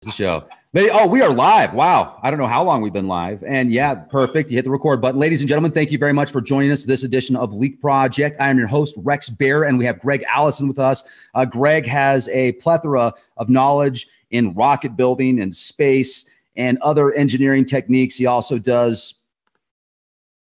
the show. Oh, we are live. Wow. I don't know how long we've been live. And yeah, perfect. You hit the record button. Ladies and gentlemen, thank you very much for joining us this edition of Leak Project. I am your host, Rex Bear, and we have Greg Allison with us. Greg has a plethora of knowledge in rocket building and space and other engineering techniques. He also does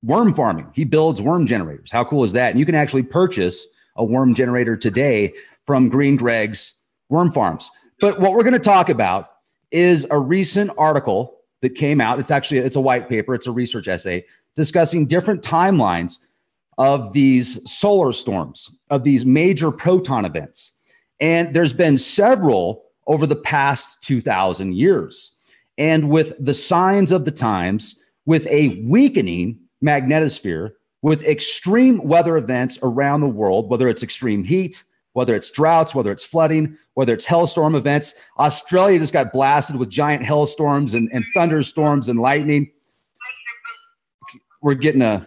worm farming. He builds worm generators. How cool is that? And you can actually purchase a worm generator today from Green Greg's Worm Farms. But what we're going to talk about is a recent article that came out. It's a white paper. It's a research essay discussing different timelines of these solar storms, of these major proton events. And there's been several over the past 2,000 years. And with the signs of the times, with a weakening magnetosphere, with extreme weather events around the world, whether it's extreme heat, whether it's droughts, whether it's flooding, whether it's hailstorm events. Australia just got blasted with giant hailstorms and thunderstorms and lightning. We're getting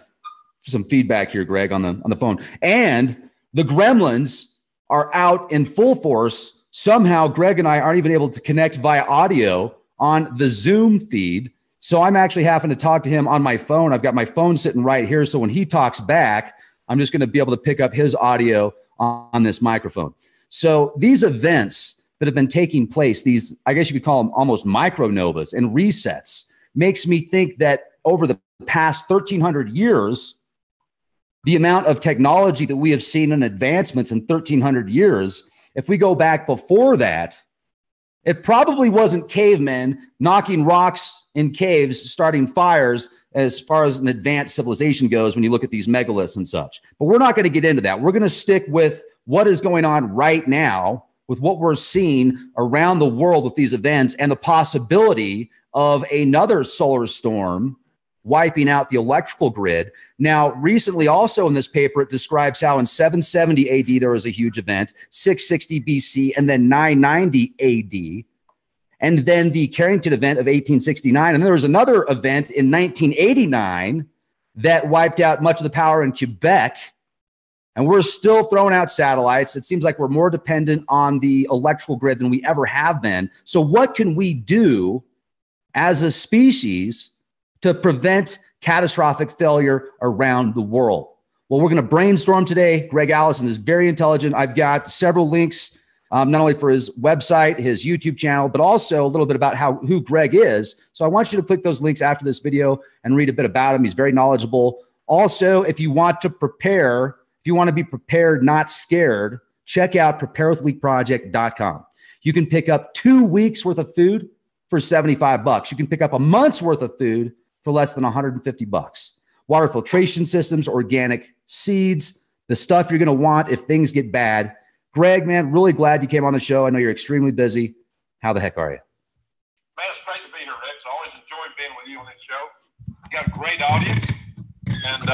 some feedback here, Greg, on the phone. And the gremlins are out in full force. Somehow, Greg and I aren't even able to connect via audio on the Zoom feed. So I'm actually having to talk to him on my phone. I've got my phone sitting right here. So when he talks back, I'm just going to be able to pick up his audio on this microphone. So these events that have been taking place, these, I guess you could call them almost micronovas and resets, makes me think that over the past 1,300 years, the amount of technology that we have seen in advancements in 1,300 years, if we go back before that, it probably wasn't cavemen knocking rocks in caves, starting fires, as far as an advanced civilization goes when you look at these megaliths and such. But we're not going to get into that. We're going to stick with what is going on right now, with what we're seeing around the world with these events and the possibility of another solar storm wiping out the electrical grid. Now, recently also in this paper, it describes how in 770 AD, there was a huge event, 660 BC, and then 990 AD. And then the Carrington event of 1869. And there was another event in 1989 that wiped out much of the power in Quebec. And we're still throwing out satellites. It seems like we're more dependent on the electrical grid than we ever have been. So what can we do as a species to prevent catastrophic failure around the world? Well, we're going to brainstorm today. Greg Allison is very intelligent. I've got several links, not only for his website, his YouTube channel, but also a little bit about who Greg is. So I want you to click those links after this video and read a bit about him. He's very knowledgeable. Also, if you want to prepare, if you want to be prepared, not scared, check out preparewithleakproject.com. You can pick up 2 weeks worth of food for $75. You can pick up a month's worth of food for less than $150. Water filtration systems, organic seeds, the stuff you're going to want if things get bad. Greg, man, really glad you came on the show. I know you're extremely busy. How the heck are you? Man, it's great to be here, Rex. I always enjoy being with you on this show. You got a great audience, and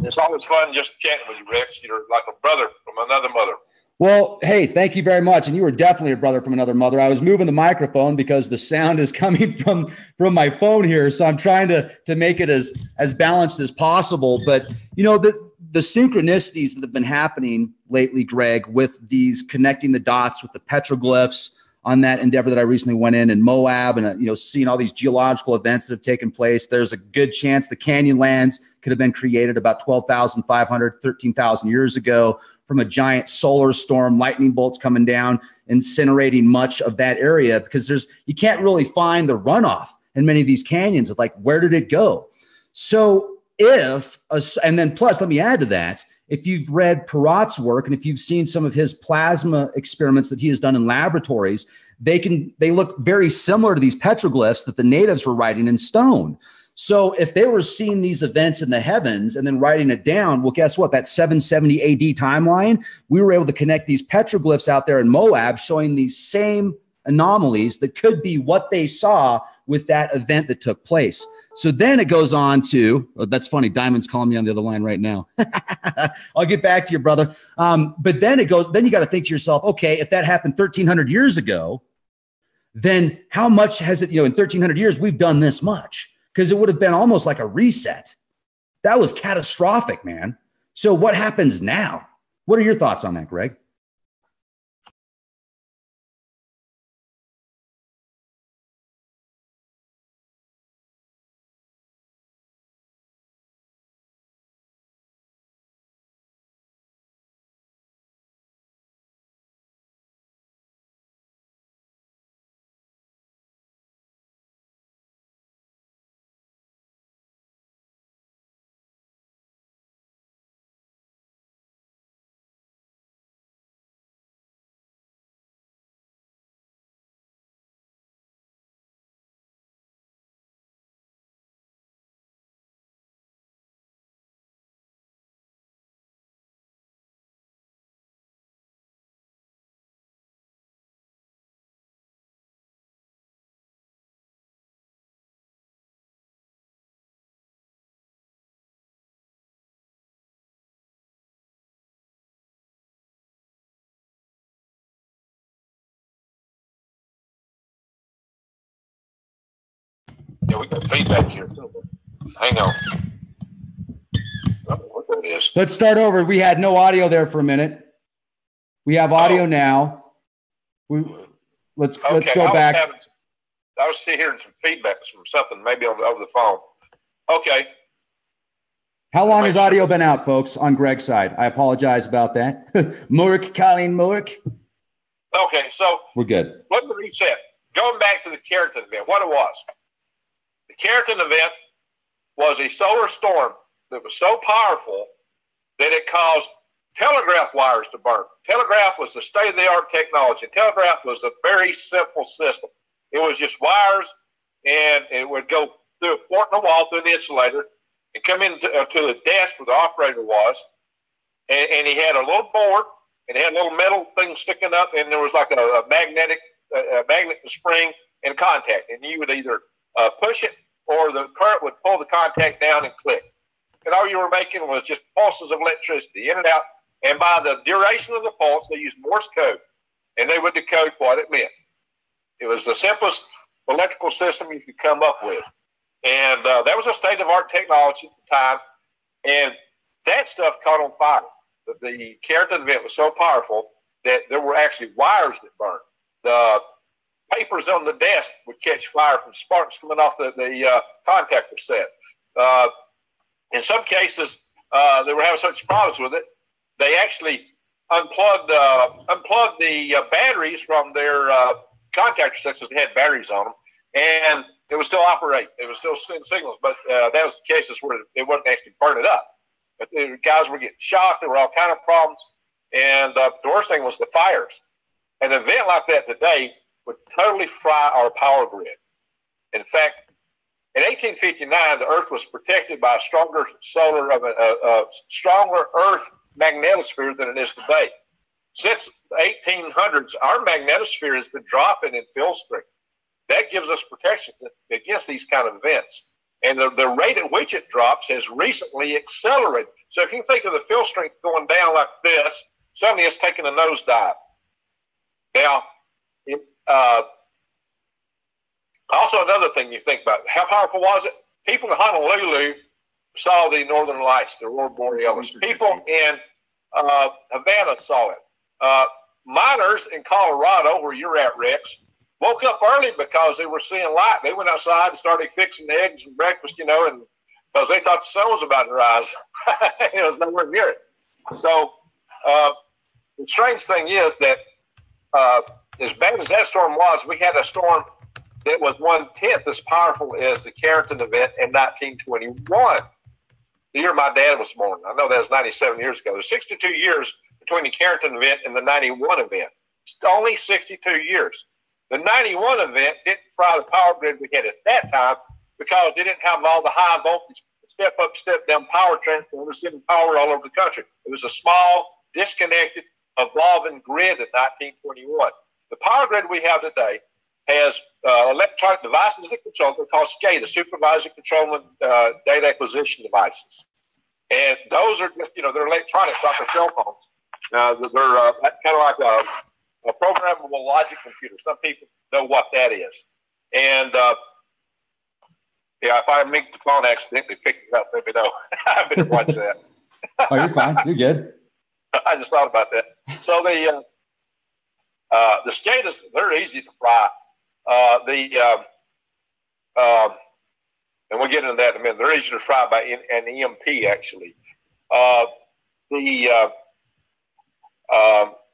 it's always fun just chatting with you, Rex. You're like a brother from another mother. Well, hey, thank you very much. And you were definitely a brother from another mother. I was moving the microphone because the sound is coming from my phone here. So I'm trying to make it as balanced as possible. But, you know, the synchronicities that have been happening lately, Greg, with these connecting the dots with the petroglyphs on that endeavor that I recently went in Moab and, seeing all these geological events that have taken place, there's a good chance the canyon lands could have been created about 12,500, 13,000 years ago from a giant solar storm, lightning bolts coming down, incinerating much of that area because you can't really find the runoff in many of these canyons of like, where did it go? So and then plus, let me add to that, if you've read Perot's work and if you've seen some of his plasma experiments that he has done in laboratories, they look very similar to these petroglyphs that the natives were writing in stone. So if they were seeing these events in the heavens and then writing it down, well, guess what? That 770 AD timeline, we were able to connect these petroglyphs out there in Moab showing these same anomalies that could be what they saw with that event that took place. So then it goes on to, that's funny, Diamond's calling me on the other line right now. I'll get back to you, brother. But then you got to think to yourself, okay, if that happened 1,300 years ago, then how much has it, in 1,300 years, we've done this much? Because it would have been almost like a reset. That was catastrophic, man. So what happens now? What are your thoughts on that, Greg? Yeah, we got feedback here. Hang on. I don't know what that is. Let's start over. We had no audio there for a minute. We have audio now. Let's go back. I was hearing some feedback from something, maybe over the phone. Okay. How long has audio been out, folks, on Greg's side? I apologize about that. Murk, Colleen Murk. Okay, so we're good. Let me reset. Going back to the Carrington event, what it was. The Carrington event was a solar storm that was so powerful that it caused telegraph wires to burn. Telegraph was the state-of-the-art technology. Telegraph was a very simple system. It was just wires, and it would go through a port in the wall, through the insulator, and come into to the desk where the operator was, and he had a little board, and it had a little metal thing sticking up, and there was like a magnet spring and contact, and you would either push it or the current would pull the contact down and click. And all you were making was just pulses of electricity in and out, and by the duration of the pulse, they used Morse code, and they would decode what it meant. It was the simplest electrical system you could come up with. And that was a state-of-the-art technology at the time, and that stuff caught on fire. The Carrington event was so powerful that there were actually wires that burned. The papers on the desk would catch fire from sparks coming off the contactor set. In some cases, they were having such problems with it, they actually unplugged the batteries from their contactor sets that had batteries on them, and it would still operate. It was still send signals, but that was the cases where it wasn't actually burning up. But the guys were getting shocked. There were all kind of problems, and the worst thing was the fires. An event like that today would totally fry our power grid. In fact, in 1859, the Earth was protected by a stronger stronger Earth magnetosphere than it is today. Since the 1800s, our magnetosphere has been dropping in field strength. That gives us protection against these kind of events. And the rate at which it drops has recently accelerated. So if you think of the field strength going down like this, suddenly it's taking a nosedive. Now, also another thing you think about, how powerful was it? People in Honolulu saw the Northern Lights, the Aurora Borealis. People in Havana saw it. Miners in Colorado, where you're at, Rex, woke up early because they were seeing light. They went outside and started fixing eggs and breakfast, and because they thought the sun was about to rise. It was nowhere near it. So the strange thing is that as bad as that storm was, we had a storm that was 1/10 as powerful as the Carrington event in 1921, the year my dad was born. I know that was 97 years ago. There's 62 years between the Carrington event and the 91 event. It's only 62 years. The 91 event didn't fry the power grid we had at that time because they didn't have all the high voltage step up, step down power transformers sending power all over the country. It was a small, disconnected, evolving grid in 1921. The power grid we have today has electronic devices that control. They're called SCADA, supervisor controlling data acquisition devices. And those are just, they're electronics like a cell phones. They're kind of like a programmable logic computer. Some people know what that is. And if I make the phone accidentally pick it up, let me know. I better watch that. Oh, you're fine. You're good. I just thought about that. So the SCADAs, they're easy to fry. And we'll get into that in a minute. They're easy to fry by an EMP, actually.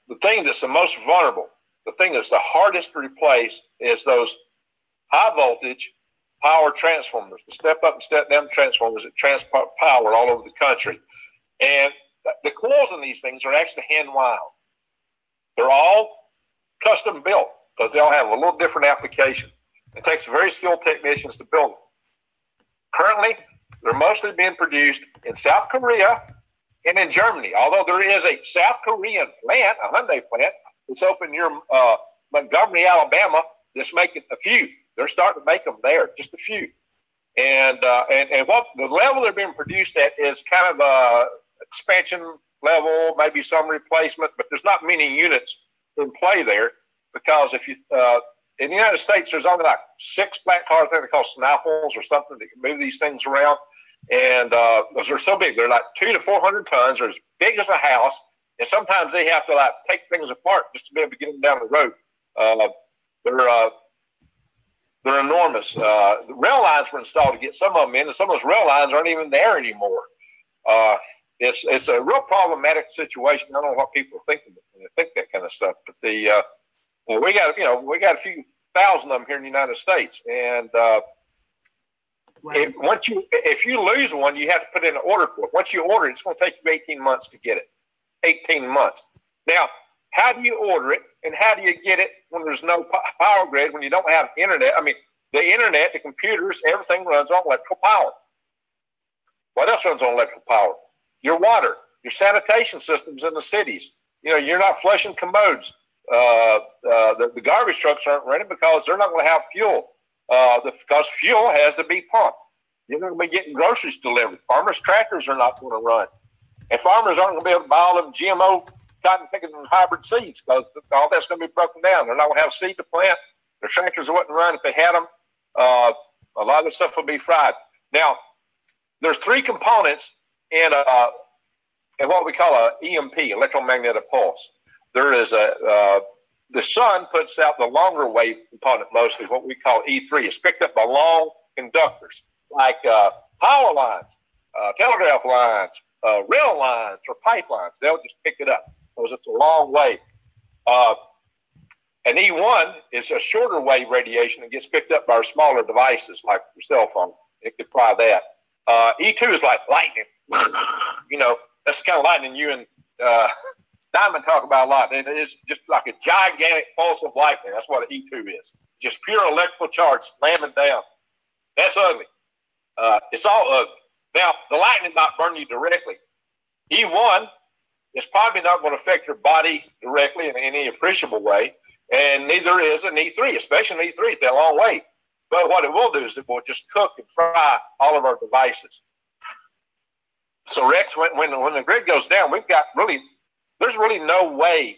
The thing that's the most vulnerable, the thing that's the hardest to replace is those high voltage power transformers, the step up and step down transformers that transport power all over the country. And the coils in these things are actually hand wound. They're all custom built because they all have a little different application. It takes very skilled technicians to build them. Currently, they're mostly being produced in South Korea and in Germany, although there is a South Korean plant, a Hyundai plant, that's open near Montgomery, Alabama, that's making a few. They're starting to make them there, just a few. And what the level they're being produced at is kind of a expansion level, maybe some replacement, but there's not many units in play there because if you in the United States, there's only like 6 black cars, I think they're called Snapples or something, that can move these things around. And because they're so big, they're like 200 to 400 tons. They're as big as a house. And sometimes they have to like take things apart just to be able to get them down the road. They're enormous. The rail lines were installed to get some of them in, and some of those rail lines aren't even there anymore. It's a real problematic situation. I don't know what people are thinking when they think that kind of stuff. But we got a few thousand of them here in the United States, and if you lose one, you have to put in an order for it. Once you order it, it's going to take you 18 months to get it. 18 months. Now, how do you order it, and how do you get it when there's no power grid, when you don't have internet? I mean, the internet, the computers, everything runs on electrical power. What else runs on electrical power? Your water, your sanitation systems in the cities. You're not flushing commodes. The garbage trucks aren't running because they're not going to have fuel. Because fuel has to be pumped. You're not going to be getting groceries delivered. Farmers' tractors are not going to run. And farmers aren't going to be able to buy all them GMO cotton picking and hybrid seeds because all that's going to be broken down. They're not going to have seed to plant. Their tractors wouldn't run if they had them. A lot of the stuff will be fried. Now, there's 3 components in what we call a EMP, electromagnetic pulse. There is the sun puts out the longer wave component mostly, what we call E3. It's picked up by long conductors like power lines, telegraph lines, rail lines, or pipelines. They'll just pick it up because it's a long wave. And E1 is a shorter wave radiation that gets picked up by our smaller devices like your cell phone. It could fly that. E2 is like lightning. That's the kind of lightning you and Diamond talk about a lot. It is just like a gigantic pulse of lightning. That's what an E2 is. Just pure electrical charge slamming down. That's ugly. It's all ugly. Now, the lightning might burn you directly. E1 is probably not going to affect your body directly in any appreciable way, and neither is an E3, especially an E3 at that long wave. But what it will do is it will just cook and fry all of our devices. So, Rex, when the grid goes down, there's really no way.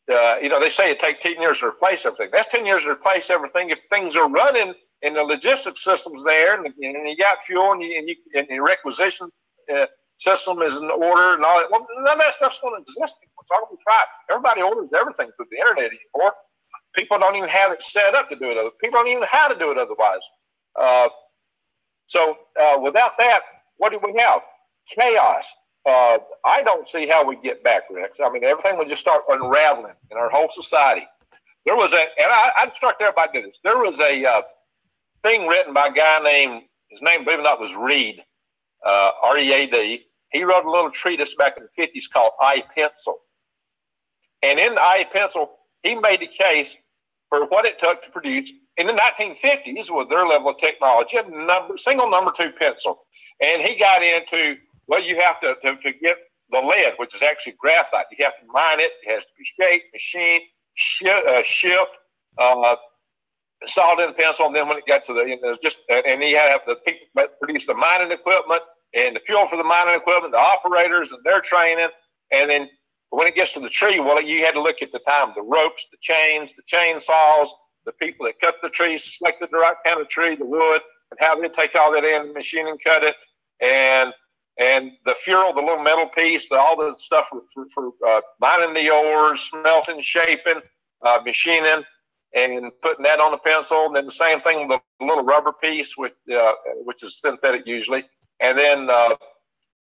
They say it takes 10 years to replace everything. That's 10 years to replace everything if things are running and the logistics system's there, and you got fuel, and your requisition system is in order, and all that. Well, none of that stuff's going to exist anymore. It's all going to try. Everybody orders everything through the internet anymore. People don't even have it set up to do it. People don't even know how to do it otherwise. So without that, what do we have? Chaos. I don't see how we get back, Rex. I mean, everything will just start unraveling in our whole society. There was and I instruct everybody to do this. There was a thing written by a guy his name, believe it or not, was Reed, R-E-A-D. He wrote a little treatise back in the 50s called I-Pencil. And in I-Pencil, he made the case for what it took to produce, in the 1950s, with their level of technology, a single number 2 pencil. And he got into, well, you have to get the lead, which is actually graphite. You have to mine it. It has to be shaped, machined, shipped, solid in pencil. And then when it got to and he had the people that produce the mining equipment and the fuel for the mining equipment, the operators and their training. And then when it gets to the tree, well, you had to look at the time, the ropes, the chains, the chainsaws, the people that cut the trees, selected the right kind of tree, the wood, and how they take all that in, machine and cut it, and the fuel, the little metal piece, all the stuff for mining the ores, smelting, shaping, machining, and putting that on the pencil. And then the same thing with the little rubber piece, which is synthetic usually. And then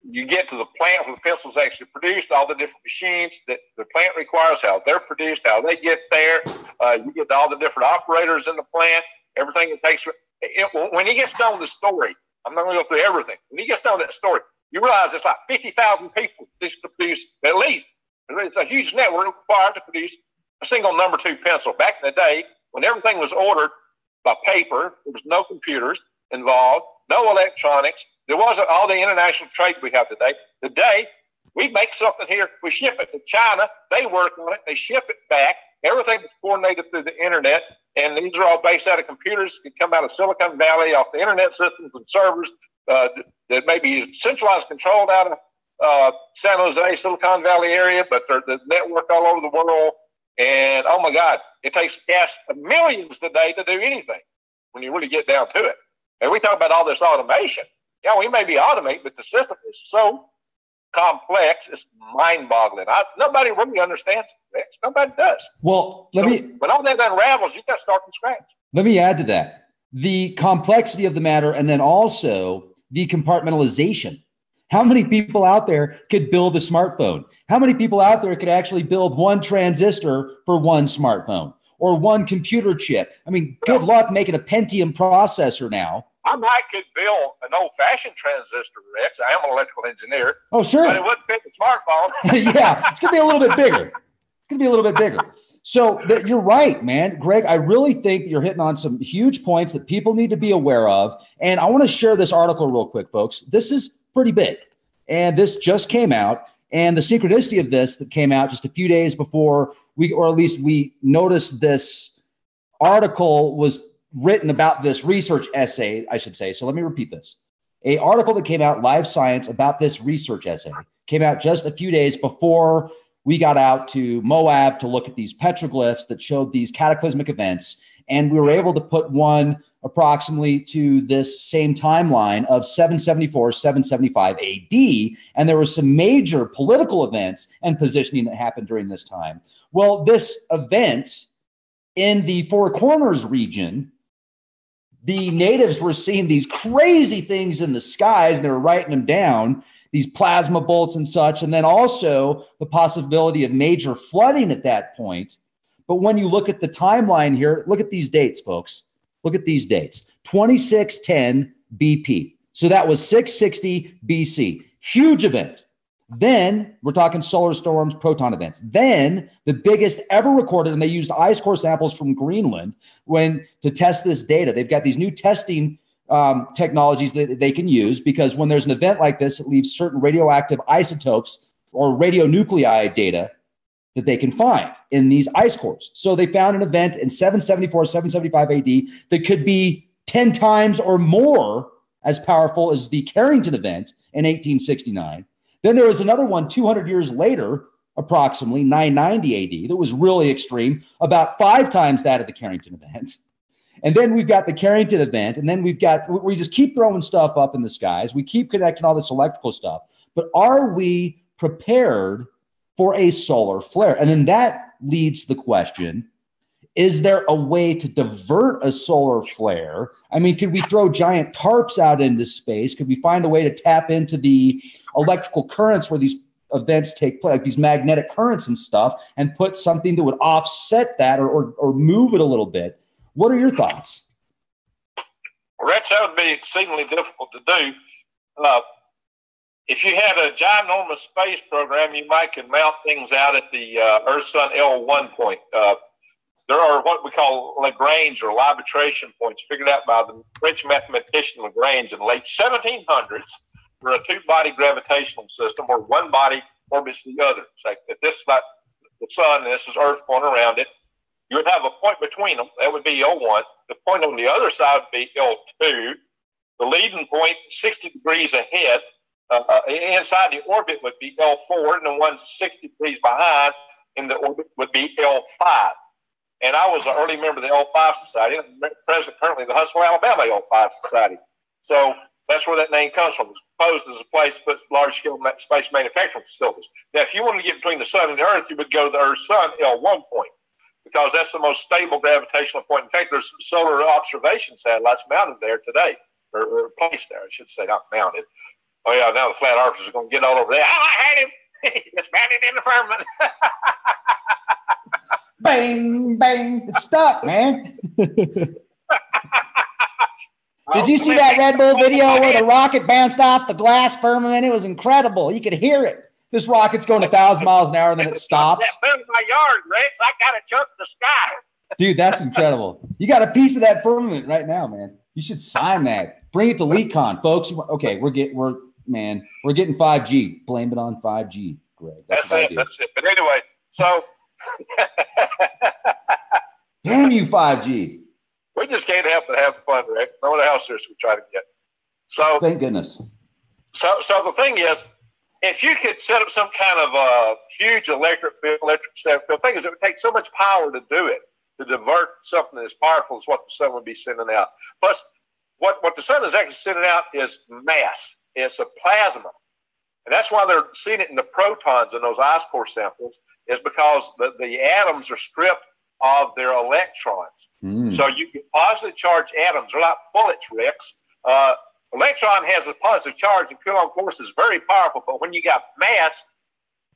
you get to the plant where the pencil is actually produced, all the different machines that the plant requires, how they're produced, how they get there. You get all the different operators in the plant, everything it takes. When he gets done with the story, I'm not going to go through everything. When he gets done with that story, you realize it's like 50,000 people just to produce, at least. It's a huge network required to produce a single number 2 pencil. Back in the day, when everything was ordered by paper, there was no computers involved, no electronics. There wasn't all the international trade we have today. Today, we make something here, we ship it to China, they work on it, they ship it back. Everything is coordinated through the internet, and these are all based out of computers that come out of Silicon Valley, off the internet systems and servers that may be centralized, controlled out of San Jose, Silicon Valley area, but they're the network all over the world. And oh my God, it takes gas millions today to do anything when you really get down to it. And we talk about all this automation. Yeah, we may be automating, but the system is so complex, it's mind-boggling. Nobody really understands it. Nobody does. Well, when all that unravels, you got to start from scratch. Let me add to that the complexity of the matter, and then also the compartmentalization. How many people out there could build a smartphone? How many people out there could actually build one transistor for one smartphone or one computer chip? I mean, good luck making a Pentium processor now. I might could build an old-fashioned transistor, Rex. I am an electrical engineer. Oh, sure. But it wouldn't fit the smartphone. Yeah, it's going to be a little bit bigger. It's going to be a little bit bigger. So you're right, man. Greg, I really think that you're hitting on some huge points that people need to be aware of. And I want to share this article real quick, folks. This is pretty big. And this just came out. And the synchronicity of this that came out just a few days before we noticed this article was written about this research essay, I should say. So let me repeat this. An article that came out, Live Science, about this research essay came out just a few days before we got out to Moab to look at these petroglyphs that showed these cataclysmic events. And we were able to put one approximately to this same timeline of 774, 775 AD. And there were some major political events and positioning that happened during this time. Well, this event in the Four Corners region, the natives were seeing these crazy things in the skies, and they were writing them down, these plasma bolts and such, and then also the possibility of major flooding at that point. But when you look at the timeline here, look at these dates, folks. Look at these dates. 2610 BP. So that was 660 BC. Huge event. Then we're talking solar storms, proton events. Then the biggest ever recorded, and they used ice core samples from Greenland to test this data. They've got these new testing technologies that they can use, because when there's an event like this, it leaves certain radioactive isotopes or radionuclide data that they can find in these ice cores. So they found an event in 774, 775 AD that could be 10 times or more as powerful as the Carrington event in 1869. Then there was another one 200 years later, approximately 990 AD, that was really extreme, about 5 times that of the Carrington event. And then we've got the Carrington event, and then we just keep throwing stuff up in the skies. We keep connecting all this electrical stuff. But are we prepared for a solar flare? And then that leads to the question, is there a way to divert a solar flare? I mean, could we throw giant tarps out into space? Could we find a way to tap into the electrical currents where these events take place, like these magnetic currents and stuff, and put something that would offset that or move it a little bit? What are your thoughts? Rex, that would be exceedingly difficult to do. If you had a ginormous space program, you might could mount things out at the Earth-Sun L1 point. There are what we call Lagrange or libration points, figured out by the French mathematician Lagrange in the late 1700s for a two-body gravitational system where one body orbits the other. So if this is like the sun and this is Earth going around it, you would have a point between them. That would be L1. The point on the other side would be L2. The leading point 60 degrees ahead. Inside the orbit would be L4, and the one 60 degrees behind in the orbit would be L5. And I was an early member of the L5 Society, and president currently of the Huntsville, Alabama L5 Society. So that's where that name comes from. It's proposed as a place that puts large-scale space manufacturing facilities. Now, if you wanted to get between the sun and the Earth, you would go to the Earth-Sun L1 point, because that's the most stable gravitational point. In fact, there's solar observation satellites mounted there today, or placed there, I should say, not mounted. Oh, yeah, now the flat earthers are going to get all over there. Oh, I had him. It's mounted in the firmament. Bang, bang. It's stuck, man. Did you see that Red Bull video where the rocket bounced off the glass firmament? It was incredible. You could hear it. This rocket's going 1,000 miles an hour, and then it stops. That in my yard, Rex. I got a chunk of the sky. Dude, that's incredible. You got a piece of that firmament right now, man. You should sign that. Bring it to LeakCon, folks. Okay, we're getting 5G. Blame it on 5G, Greg. That's it. But anyway, so damn you, 5G. We just can't help but have fun, Rick. No matter how serious we try to get. So thank goodness. So the thing is, if you could set up some kind of huge electric field, thing is, it would take so much power to do it, to divert something as powerful as what the sun would be sending out. Plus, what the sun is actually sending out is mass. It's a plasma. And that's why they're seeing it in the protons in those ice core samples, is because the atoms are stripped of their electrons. So you get positively charged atoms. They're like bullets, Rex. Electron has a positive charge, and Coulomb force is very powerful. But when you got mass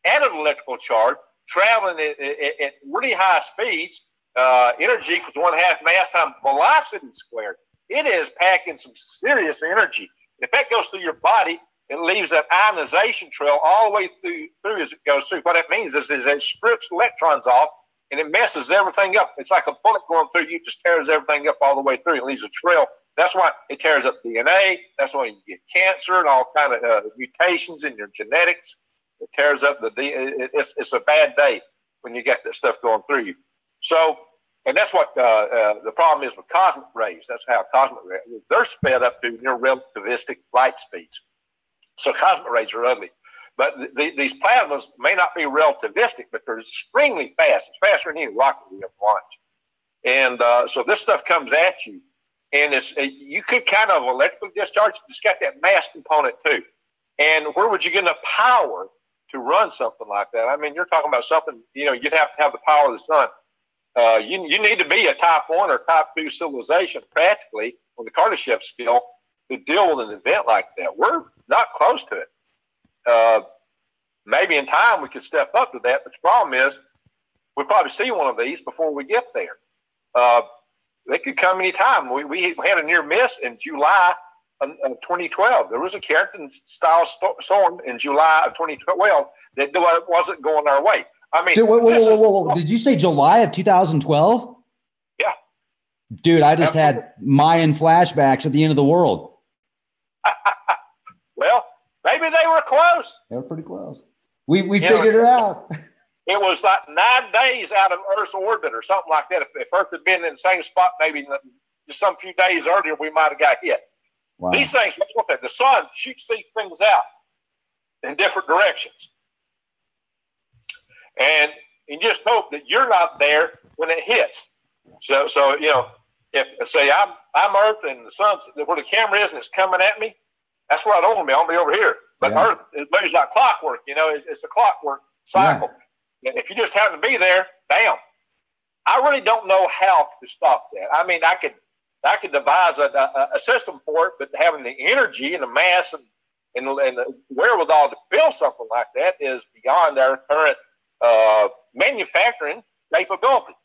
and an electrical charge traveling at really high speeds, energy equals 1/2 mass times velocity squared. It is packing some serious energy. If that goes through your body, it leaves that ionization trail all the way through as it goes through. What that means is it strips electrons off, and it messes everything up. It's like a bullet going through you, just tears everything up all the way through. It leaves a trail. That's why it tears up DNA. That's why you get cancer and all kind of mutations in your genetics. It tears up it's a bad day when you get that stuff going through you. So, and that's what the problem is with cosmic rays. That's how cosmic rays, they're sped up to near relativistic light speeds. So cosmic rays are ugly. But these plasmas may not be relativistic, but they're extremely fast. It's faster than any rocket we ever launched. And so this stuff comes at you. And you could kind of electrically discharge it. It's got that mass component too. And where would you get enough power to run something like that? I mean, you're talking about something, you'd have to have the power of the sun. You need to be a type 1 or type 2 civilization practically on the Kardashev scale to deal with an event like that. We're not close to it. Maybe in time we could step up to that, but the problem is we'll probably see one of these before we get there. They could come anytime. We had a near miss in July of 2012. There was a Carrington-style storm in July of 2012 that wasn't going our way. I mean, whoa. Did you say July of 2012? Yeah. Dude, I just had Mayan flashbacks at the end of the world. Well, maybe they were close. They were pretty close. We figured it out. It was like 9 days out of Earth's orbit or something like that. If Earth had been in the same spot, maybe just some few days earlier, we might have got hit. Wow. These things, the sun shoots these things out in different directions. And you just hope that you're not there when it hits. So if say I'm Earth and the sun's where the camera is and it's coming at me, that's where I don't want to be. I want to be over here. But Earth, it moves like clockwork. It's a clockwork cycle. Yeah. And if you just happen to be there, damn. I really don't know how to stop that. I mean, I could devise a system for it, but having the energy and the mass and the wherewithal to build something like that is beyond our current manufacturing capabilities.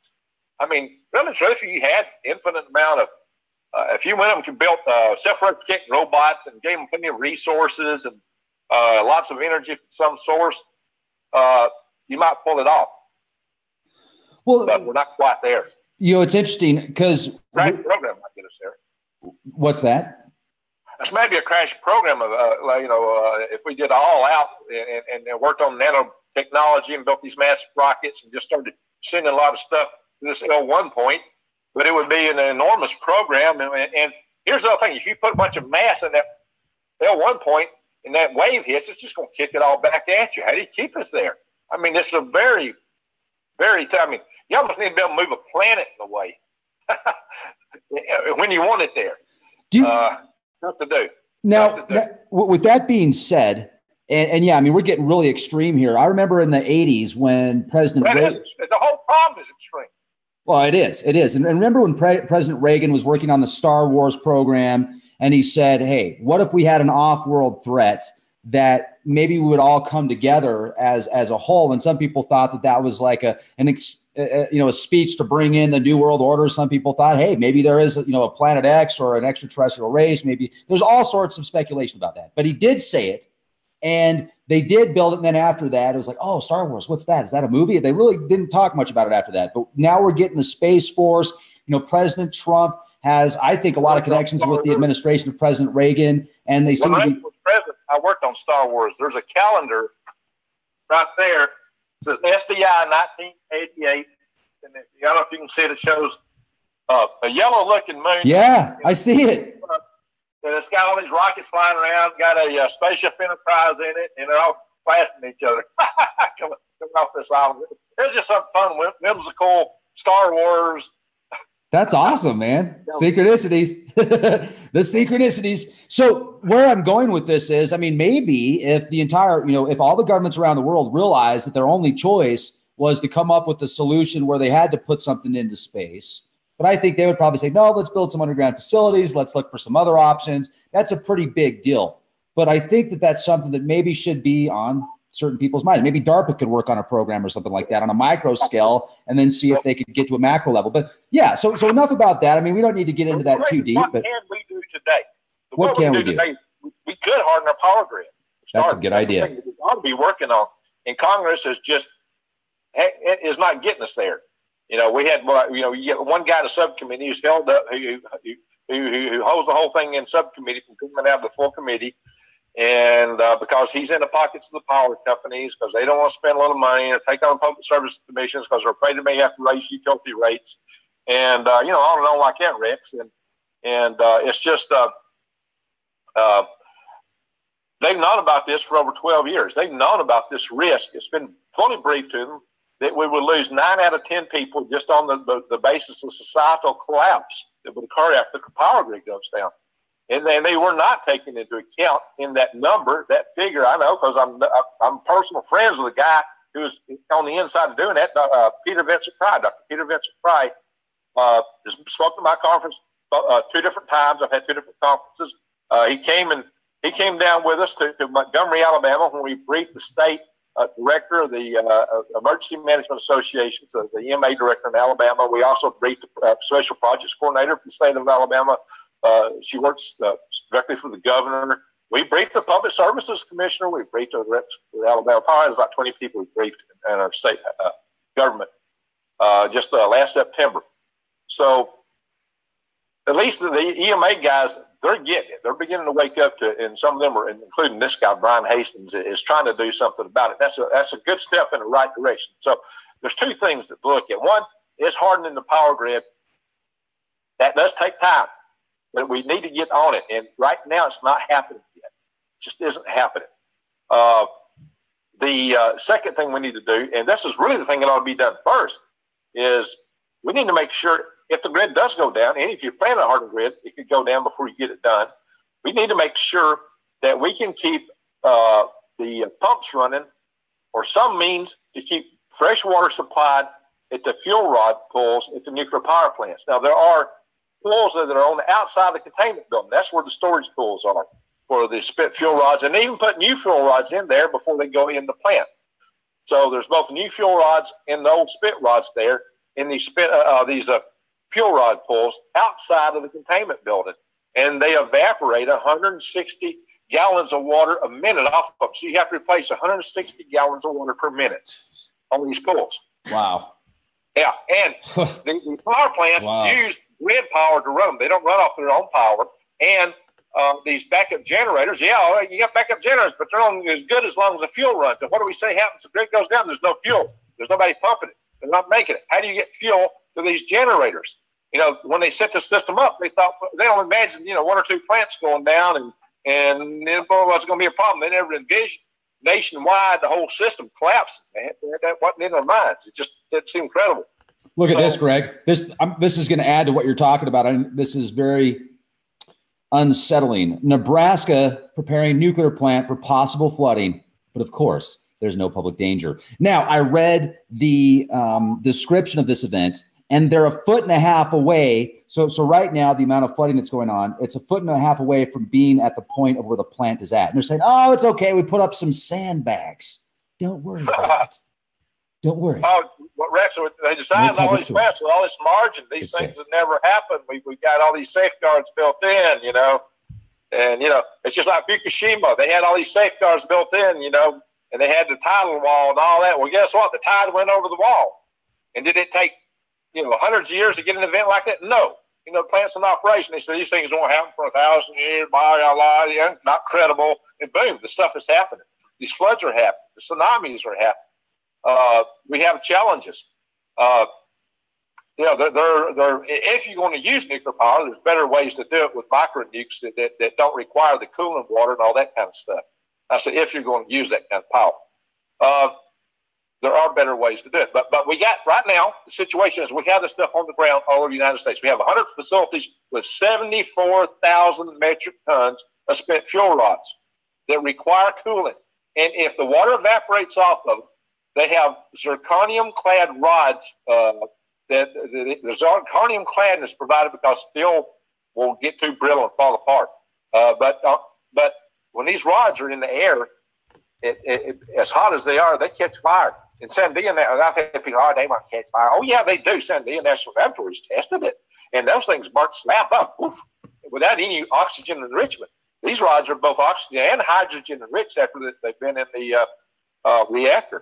I mean, really, if you had infinite amount of, if you went up and built self-replicating robots and gave them plenty of resources and lots of energy from some source, you might pull it off. Well, but we're not quite there. It's interesting because crash program might get us there. What's that? That's maybe a crash program of, if we did all out and worked on nanotechnology and built these massive rockets and just started sending a lot of stuff to this L1 point, but it would be an enormous program. And here's the other thing: if you put a bunch of mass in that L1 point and that wave hits, it's just going to kick it all back at you. How do you keep us there? I mean, it's a very, very tough. I mean, you almost need to be able to move a planet in a way when you want it there. What to do. Now, with that being said, and yeah, I mean, we're getting really extreme here. I remember in the 80s when President Reagan. The whole problem is extreme. Well, it is. And remember when President Reagan was working on the Star Wars program and he said, hey, what if we had an off-world threat that maybe we would all come together as a whole? And some people thought that was like a speech to bring in the New World Order. Some people thought, hey, maybe there is a Planet X or an extraterrestrial race. Maybe there's all sorts of speculation about that. But he did say it, and they did build it. And then after that, it was like, oh, Star Wars, what's that? Is that a movie? They really didn't talk much about it after that. But now we're getting the Space Force. President Trump has, I think, a lot of connections with the administration of President Reagan, and they seem to be. President, I worked on Star Wars. There's a calendar right there. It says SDI 1988, and I don't know if you can see it. It shows a yellow-looking moon. Yeah, I see it. And it's got all these rockets flying around. Got a spaceship Enterprise in it, and they're all blasting each other. coming off this island. It was just something fun, whimsical, Star Wars. That's awesome, man. Synchronicities. The synchronicities. So where I'm going with this is, I mean, maybe if the entire, if all the governments around the world realized that their only choice was to come up with a solution where they had to put something into space, but I think they would probably say, no, let's build some underground facilities. Let's look for some other options. That's a pretty big deal. But I think that that's something that maybe should be on certain people's minds. Maybe DARPA could work on a program or something like that on a micro scale and then see if they could get to a macro level. But yeah, so enough about that. I mean, we don't need to get into that too deep. What but can we do today? What can we do? Today, we could harden our power grid. That's a good idea. We ought to be working on. And Congress is not getting us there. We had, you get one guy in the subcommittee who's held up, who holds the whole thing in subcommittee from coming out of the full committee. And because he's in the pockets of the power companies, because they don't want to spend a lot of money and take on public service commissions because they're afraid they may have to raise utility rates. And, on and on like that, Rex. And it's just, they've known about this for over 12 years. They've known about this risk. It's been fully briefed to them that we would lose 9 out of 10 people just on the basis of societal collapse that would occur after the power grid goes down. And then they were not taken into account in that number, that figure. I know because I'm personal friends with a guy who's on the inside of doing that, Peter Vincent Fry. Dr. Peter Vincent Fry spoke to my conference 2 different times. I've had 2 different conferences. He came down with us to Montgomery, Alabama, when we briefed the state director of the Emergency Management Association, so the EMA director in Alabama. We also briefed the Special Projects Coordinator for the state of Alabama. She works directly for the governor. We briefed the Public Services Commissioner. We briefed the reps for Alabama Power. There's about 20 people we briefed in our state government just last September. So at least the EMA guys, they're getting it. They're beginning to wake up to it, and some of them are, including this guy, Brian Hastings, is trying to do something about it. That's a good step in the right direction. So there's 2 things to look at. One is hardening the power grid. That does take time, but we need to get on it. And right now, it's not happening yet. It just isn't happening. The second thing we need to do, and this is really the thing that ought to be done first, is we need to make sure if the grid does go down, and if you plan a hardened grid, it could go down before you get it done. We need to make sure that we can keep the pumps running or some means to keep fresh water supplied at the fuel rod pools at the nuclear power plants. Now, there are pools that are on the outside of the containment building. That's where the storage pools are for the spent fuel rods, and they even put new fuel rods in there before they go in the plant. So there's both new fuel rods and the old spent rods there in these fuel rod pools outside of the containment building, and they evaporate 160 gallons of water a minute off of them. So you have to replace 160 gallons of water per minute on these pools. Wow. Yeah, and the power plants use grid power to run them. They don't run off their own power. And these backup generators, you got backup generators, but they're only as good as long as the fuel runs. And what do we say happens? The grid goes down, there's no fuel. There's nobody pumping it. They're not making it. How do you get fuel to these generators? When they set the system up, they don't imagine, 1 or 2 plants going down and it was going to be a problem. They never envisioned nationwide the whole system collapsing. That wasn't in their minds. It seemed incredible. Look at this, Greg. This is going to add to what you're talking about. This is very unsettling. Nebraska preparing nuclear plant for possible flooding, but of course, there's no public danger. Now, I read the description of this event, and they're 1.5 feet away. So right now, the amount of flooding that's going on, it's 1.5 feet away from being at the point of where the plant is at. And they're saying, oh, it's okay. We put up some sandbags. Don't worry about it. Don't worry. Oh, Rex, they designed all these plants with all this margin. These things have never happened. We got all these safeguards built in, And, it's just like Fukushima. They had all these safeguards built in, and they had the tidal wall and all that. Well, guess what? The tide went over the wall. And did it take hundreds of years to get an event like that? No. Plants in operation, they say these things won't happen for 1,000 years, not credible. And boom, the stuff is happening. These floods are happening. The tsunamis are happening. We have challenges. If you're going to use nuclear power, there's better ways to do it with micro nukes that don't require the cooling water and all that kind of stuff. I said, if you're going to use that kind of power. There are better ways to do it. But we got, right now, the situation is we have this stuff on the ground all over the United States. We have 100 facilities with 74,000 metric tons of spent fuel rods that require cooling. And if the water evaporates off of them, they have zirconium-clad rods. The zirconium cladness provided because steel will get too brittle and fall apart. But when these rods are in the air, as hot as they are, they catch fire. In Sandia, I've had people, they might catch fire. Oh, yeah, they do. Sandia National Laboratories tested it. And those things burnt slap up without any oxygen enrichment. These rods are both oxygen and hydrogen enriched after they've been in the reactor.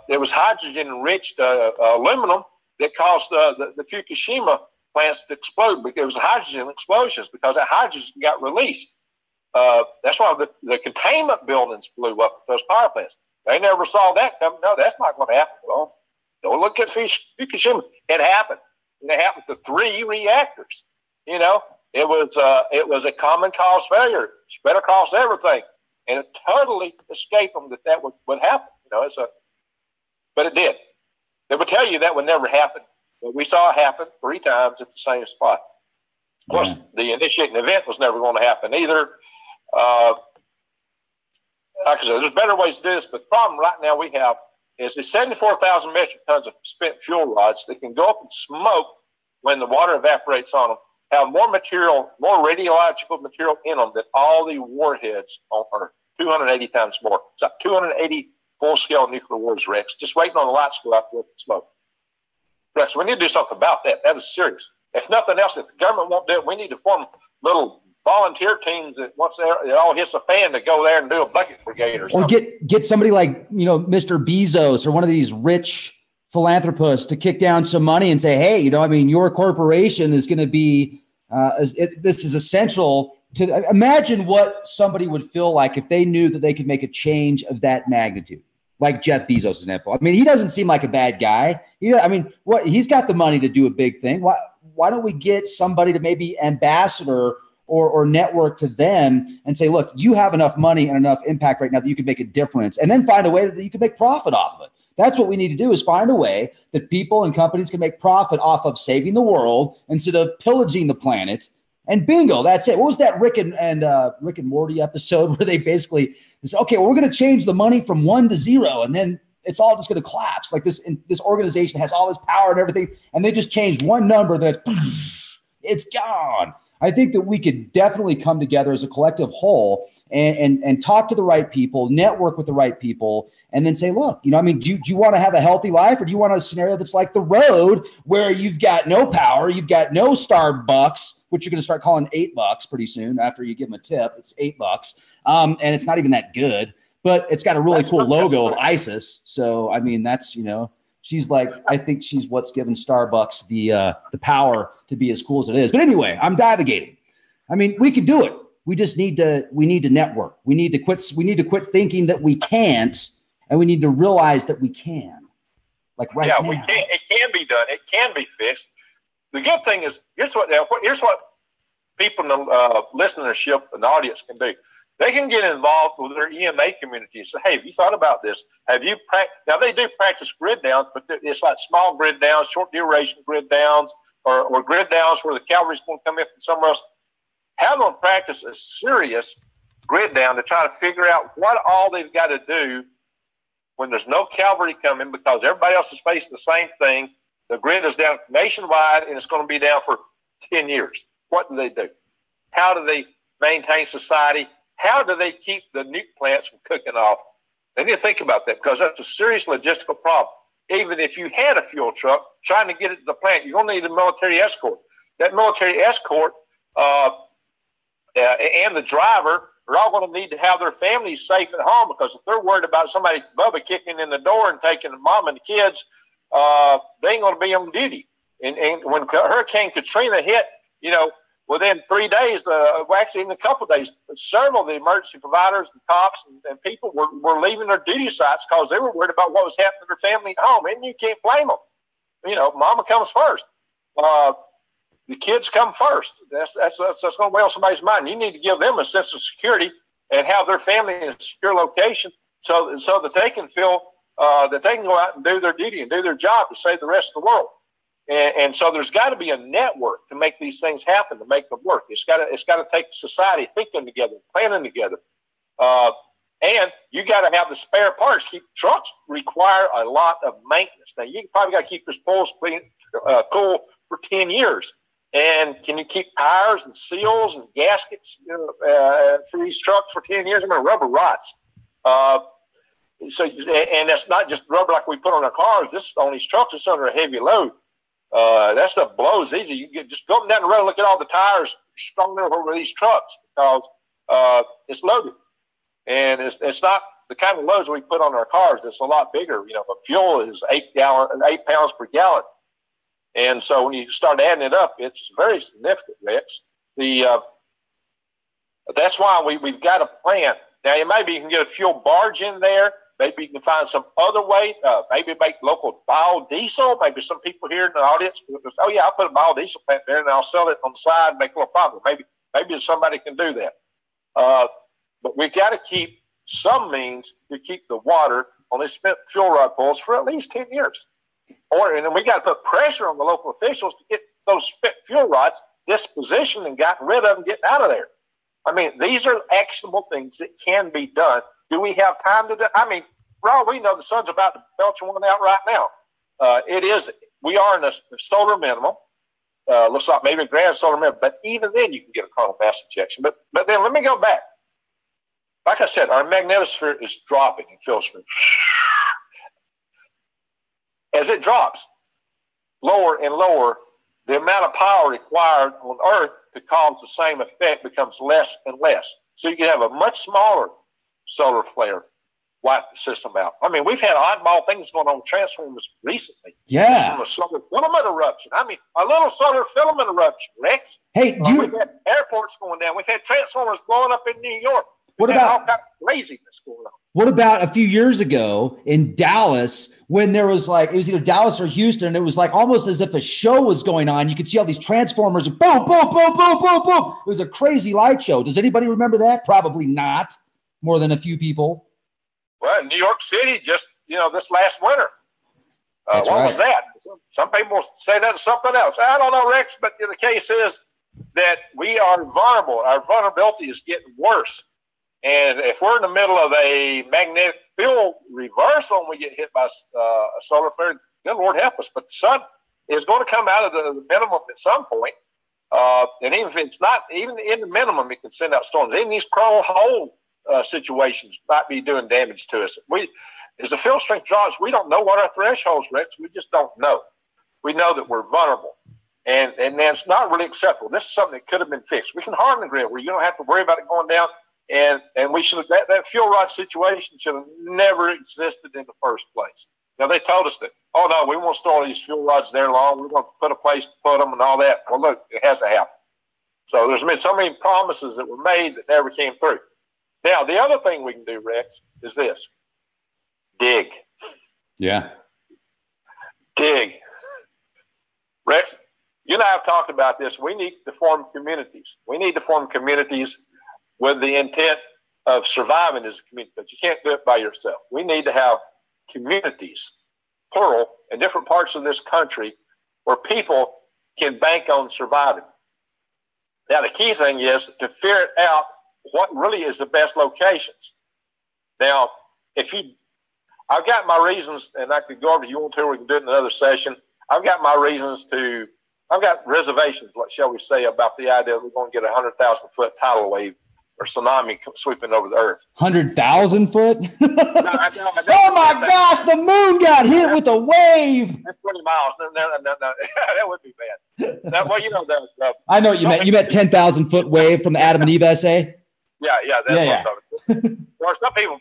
It was hydrogen enriched aluminum that caused the Fukushima plants to explode. Because it was hydrogen explosions because that hydrogen got released. That's why the containment buildings blew up with those power plants. They never saw that coming. No, that's not going to happen. Well, don't look at Fukushima. It happened. And it happened to 3 reactors. You know, it was a common cause failure, spread across everything, and it totally escaped them that would happen. You know, but it did. They would tell you that would never happen, but we saw it happen 3 times at the same spot. Of course, the initiating event was never going to happen either. Like I said, there's better ways to do this, but the problem right now we have is the 74,000 metric tons of spent fuel rods that can go up and smoke when the water evaporates on them, have more material, more radiological material in them than all the warheads on Earth, 280 times more. It's like 280 full-scale nuclear wars, Rex, just waiting on the lights to go out with smoke. Rex, we need to do something about that. That is serious. If nothing else, if the government won't do it, we need to form little volunteer teams that once it all hits a fan to go there and do a bucket brigade or something. Or get somebody like, Mr. Bezos or one of these rich philanthropists to kick down some money and say, hey, your corporation is going to be, this is essential to imagine what somebody would feel like if they knew that they could make a change of that magnitude. Like Jeff Bezos' example. I mean, he doesn't seem like a bad guy. He's got the money to do a big thing. Why don't we get somebody to maybe ambassador or network to them and say, look, you have enough money and enough impact right now that you can make a difference, and then find a way that you can make profit off of it. That's what we need to do, is find a way that people and companies can make profit off of saving the world instead of pillaging the planet. And bingo, that's it. What was that Rick and Morty episode where they basically said, okay, well, we're going to change the money from 1 to 0, and then it's all just going to collapse. Like this organization has all this power and everything, and they just changed one number that it's gone. I think that we could definitely come together as a collective whole and talk to the right people, network with the right people, and then say, look, do you want to have a healthy life, or do you want a scenario that's like the road where you've got no power, you've got no Starbucks, which you're going to start calling $8 pretty soon after you give them a tip. It's $8. And it's not even that good, but it's got a really cool logo of ISIS. So, that's, she's like, I think she's what's given Starbucks the power to be as cool as it is. But anyway, I'm divagating. We could do it. We just need to network. We need to quit thinking that we can't, and we need to realize that we can. Like right now. Yeah, we can. It can be done. It can be fixed. The good thing is, here's what people in the listenership and the audience can do. They can get involved with their EMA community and say, hey, have you thought about this? Have you now they do practice grid downs, but it's like small grid downs, short duration grid downs, or grid downs where the cavalry's going to come in from somewhere else. Have them practice a serious grid down to try to figure out what all they've got to do when there's no cavalry coming, because everybody else is facing the same thing. The grid is down nationwide, and it's going to be down for 10 years. What do they do? How do they maintain society? How do they keep the nuke plants from cooking off? They need to think about that, because that's a serious logistical problem. Even if you had a fuel truck trying to get it to the plant, you're going to need a military escort. That military escort and the driver are all going to need to have their families safe at home, because if they're worried about somebody, Bubba, kicking in the door and taking the mom and the kids, they ain't going to be on duty. And when Hurricane Katrina hit, within 3 days, actually in a couple of days, several of the emergency providers and cops and people were leaving their duty sites because they were worried about what was happening to their family at home. And you can't blame them. Mama comes first. The kids come first. That's going to weigh on somebody's mind. You need to give them a sense of security and have their family in a secure location so that they can feel that they can go out and do their duty and do their job to save the rest of the world. And so there's got to be a network to make these things happen, to make them work. It's got to take society thinking together, planning together. And you got to have the spare parts. Trucks require a lot of maintenance. Now, you probably got to keep your spoils cool for 10 years. And can you keep tires and seals and gaskets for these trucks for 10 years? I mean, rubber rots. And that's not just rubber like we put on our cars. This on these trucks, it's under a heavy load. That stuff blows easy. You can just go up and down the road, look at all the tires strung over these trucks because it's loaded. And it's not the kind of loads we put on our cars. It's a lot bigger. But fuel is 8 pounds per gallon. And so when you start adding it up, it's very significant, Rex. That's why we've got a plan. Now, maybe you can get a fuel barge in there. Maybe you can find some other way. Maybe make local biodiesel. Maybe some people here in the audience will say, oh, yeah, I'll put a biodiesel plant there and I'll sell it on the side and make a little profit. Maybe somebody can do that. But we've got to keep some means to keep the water on these spent fuel rod pools for at least 10 years. And then we got to put pressure on the local officials to get those spent fuel rods dispositioned and gotten rid of and getting out of there. I mean, these are actionable things that can be done. Do we have time to do? I mean, for all we know, the sun's about to belch one out right now. We are in the solar minimum. Looks like maybe a grand solar minimum, but even then you can get a coronal mass ejection. But then let me go back. Like I said, our magnetosphere is dropping in field strength. As it drops lower and lower, the amount of power required on Earth to cause the same effect becomes less and less. So you can have a much smaller solar flare wipe the system out. I mean, we've had oddball things going on with transformers recently. Yeah. From a solar filament eruption. I mean, a little solar filament eruption, Rex. Hey, we've had airports going down. We've had transformers blowing up in New York. What about all kind of craziness going on? What about a few years ago in Dallas when there was it was either Dallas or Houston, and it was like almost as if a show was going on. You could see all these transformers and boom, boom, boom, boom, boom, boom. It was a crazy light show. Does anybody remember that? Probably not. More than a few people. Well, in New York City, just, this last winter. What was that? Some people say that's something else. I don't know, Rex, but the case is that we are vulnerable. Our vulnerability is getting worse. And if we're in the middle of a magnetic field reversal and we get hit by a solar flare, good Lord help us. But the sun is going to come out of the minimum at some point. And even if it's not, even in the minimum, it can send out storms. In these coronal hole situations might be doing damage to us. As the field strength drops, we don't know what our thresholds, Rex. We just don't know. We know that we're vulnerable. And that's not really acceptable. This is something that could have been fixed. We can harden the grid where you don't have to worry about it going down. And we should have, that fuel rod situation should have never existed in the first place. Now, they told us that, oh, no, we won't store these fuel rods there long. We're going to put a place to put them and all that. Well, look, it hasn't happened. So there's been so many promises that were made that never came through. Now, the other thing we can do, Rex, is this. Dig. Yeah. Dig. Rex, you and I have talked about this. We need to form communities. We need to form communities with the intent of surviving as a community, but you can't do it by yourself. We need to have communities, plural, in different parts of this country where people can bank on surviving. Now, the key thing is to figure out what really is the best locations. Now, I've got my reasons, and I could go over if you want to, or we can do it in another session. I've got reservations, shall we say, about the idea that we're going to get a 100,000-foot tidal wave or tsunami sweeping over the earth. 100,000 foot? Oh my gosh, the moon got hit with a wave. That's 20 miles. No. That would be bad. I know what you meant. You meant 10,000 foot wave from the Adam and Eve essay? Yeah, that's what I'm talking about. Or some people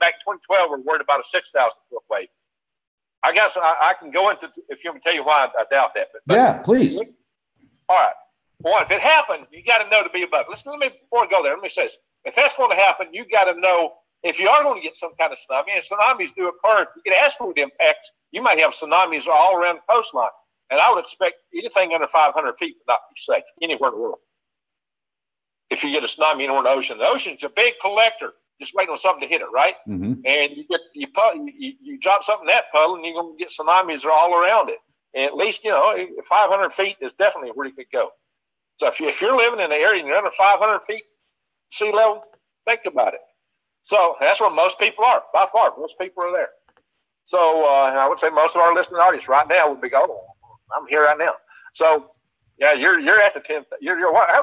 back in 2012 were worried about a 6,000 foot wave. I guess I can go into, if you want me to tell you why I doubt that. But yeah, please. All right. Well, if it happened, you got to know to be above. Before I go there, let me say this. If that's going to happen, you got to know if you are going to get some kind of tsunami, and tsunamis do occur, you get asteroid impacts, you might have tsunamis all around the coastline. And I would expect anything under 500 feet would not be safe anywhere in the world. if you get a tsunami in the ocean's a big collector, just waiting on something to hit it, right? Mm-hmm. And you drop something in that puddle, and you're going to get tsunamis all around it. And at least 500 feet is definitely where you could go. So if you're living in an area and you're under 500 feet sea level, think about it. So that's where most people are. By far, most people are there. So I would say most of our listening audience right now would be going, I'm here right now. So yeah, you're at the 10th.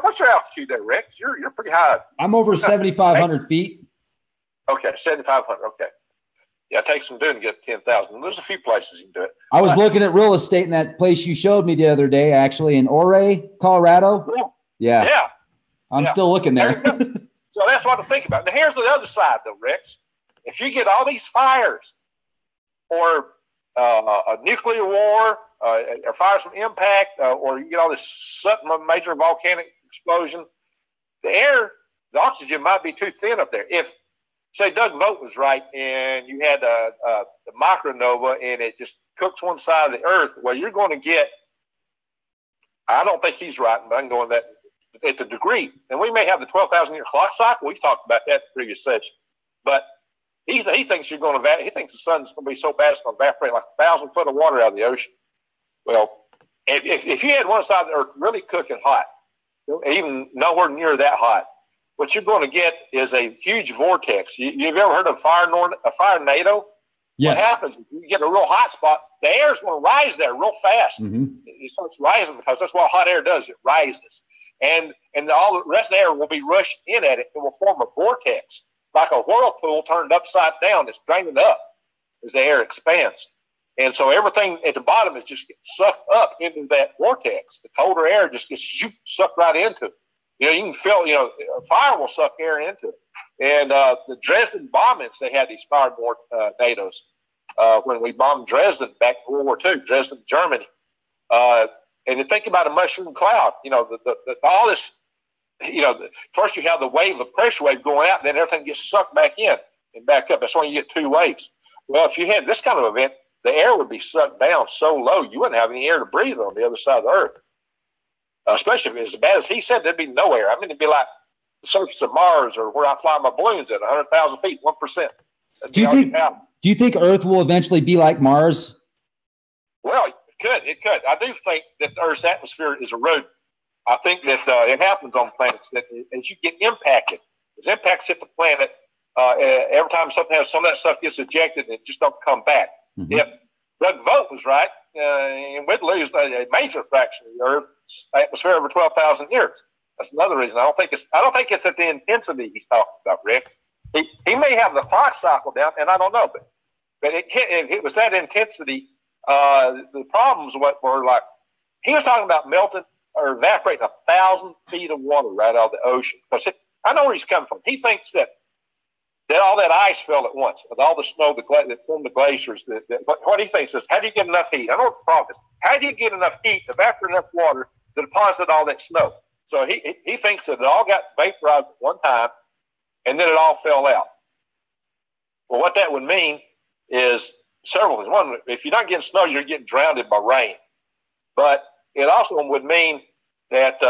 What's your altitude there, Rick? You're pretty high. I'm over 7,500 feet. Okay, 7,500. Okay. Yeah, it takes some doing to get 10,000. There's a few places you can do it. I was looking at real estate in that place you showed me the other day, actually, in Ouray, Colorado. Yeah. I'm still looking there. So that's what to think about. Now, here's the other side, though, Rex. If you get all these fires or a nuclear war or fires from impact or you get all this sudden major volcanic explosion, the oxygen might be too thin up there. If say Doug Vogt was right, and you had the micronova, and it just cooks one side of the Earth. Well, you're going to get. I don't think he's right, but I can go in that at the degree. And we may have the 12,000 year clock cycle. We've talked about that in the previous session, but he thinks you're going to. He thinks the sun's going to be so bad it's going to evaporate like 1,000 foot of water out of the ocean. Well, if you had one side of the Earth really cooking hot, even nowhere near that hot, what you're going to get is a huge vortex. You've ever heard of a fire NATO? Yes. What happens if you get a real hot spot, the air is going to rise there real fast. Mm-hmm. It starts rising because that's what hot air does. It rises. And all the rest of the air will be rushed in at it. It will form a vortex, like a whirlpool turned upside down. It's draining up as the air expands. And so everything at the bottom is just getting sucked up into that vortex. The colder air just gets sucked right into it. You can feel, fire will suck air into it. And the Dresden bombings, they had these fire tornadoes. When we bombed Dresden back in World War II, Dresden, Germany. And you think about a mushroom cloud, all this, first you have the wave, the pressure wave going out, then everything gets sucked back in and back up. That's when you get two waves. Well, if you had this kind of event, the air would be sucked down so low, you wouldn't have any air to breathe on the other side of the Earth. Especially if it's as bad as he said, there'd be no air. I mean, it'd be like the surface of Mars or where I fly my balloons at 100,000 feet, 1%. Do you think Earth will eventually be like Mars? Well, it could. I do think that the Earth's atmosphere is eroding. I think that it happens on planets that as you get impacted, as impacts hit the planet, every time some of that stuff gets ejected, it just don't come back. Mm-hmm. If Doug Vogt was right, and we'd lose a major fraction of the Earth's atmosphere over 12,000 years. That's another reason. I don't think it's at the intensity he's talking about, Rick. He may have the clock cycle down, and I don't know, but it can't. If it was that intensity, the problems were like he was talking about melting or evaporating 1,000 feet of water right out of the ocean. Because I know where he's coming from. He thinks that all that ice fell at once, with all the snow that formed the glaciers. What he thinks is, how do you get enough heat? I know what the problem is. How do you get enough heat, evaporate enough water to deposit all that snow? So he thinks that it all got vaporized at one time, and then it all fell out. Well, what that would mean is several things. One, if you're not getting snow, you're getting drowned by rain. But it also would mean that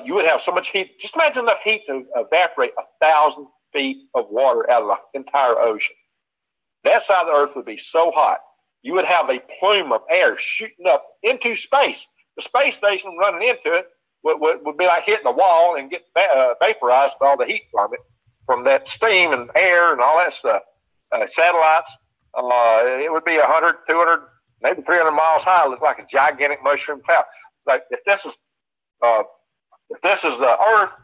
you would have so much heat. Just imagine enough heat to evaporate 1,000 feet of water out of the entire ocean. That side of the Earth would be so hot. You would have a plume of air shooting up into space. The space station running into it would be like hitting a wall and get vaporized by all the heat from it, from that steam and air and all that stuff. Satellites, it would be 100, 200, maybe 300 miles high. It looked like a gigantic mushroom cloud. Like if this is the Earth,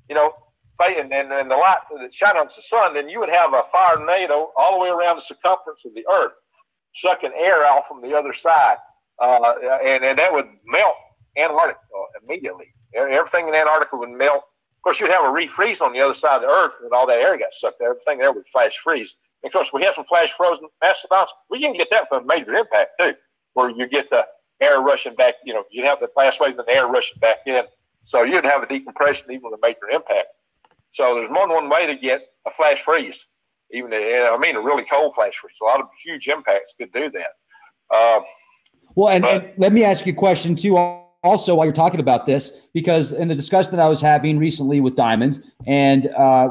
and the light that shines on the sun, then you would have a fire tornado all the way around the circumference of the Earth, sucking air out from the other side, and that would melt Antarctica immediately. Everything in Antarctica would melt. Of course, you'd have a refreeze on the other side of the Earth, and all that air got sucked there. Everything there would flash freeze. And of course, we have some flash frozen mastodons. We can get that from a major impact too, where you get the air rushing back. You'd have the blast wave and the air rushing back in. So you'd have a decompression even with a major impact. So there's more than one way to get a flash freeze, a really cold flash freeze. A lot of huge impacts could do that. And let me ask you a question too. also, while you're talking about this, because in the discussion that I was having recently with Diamond, and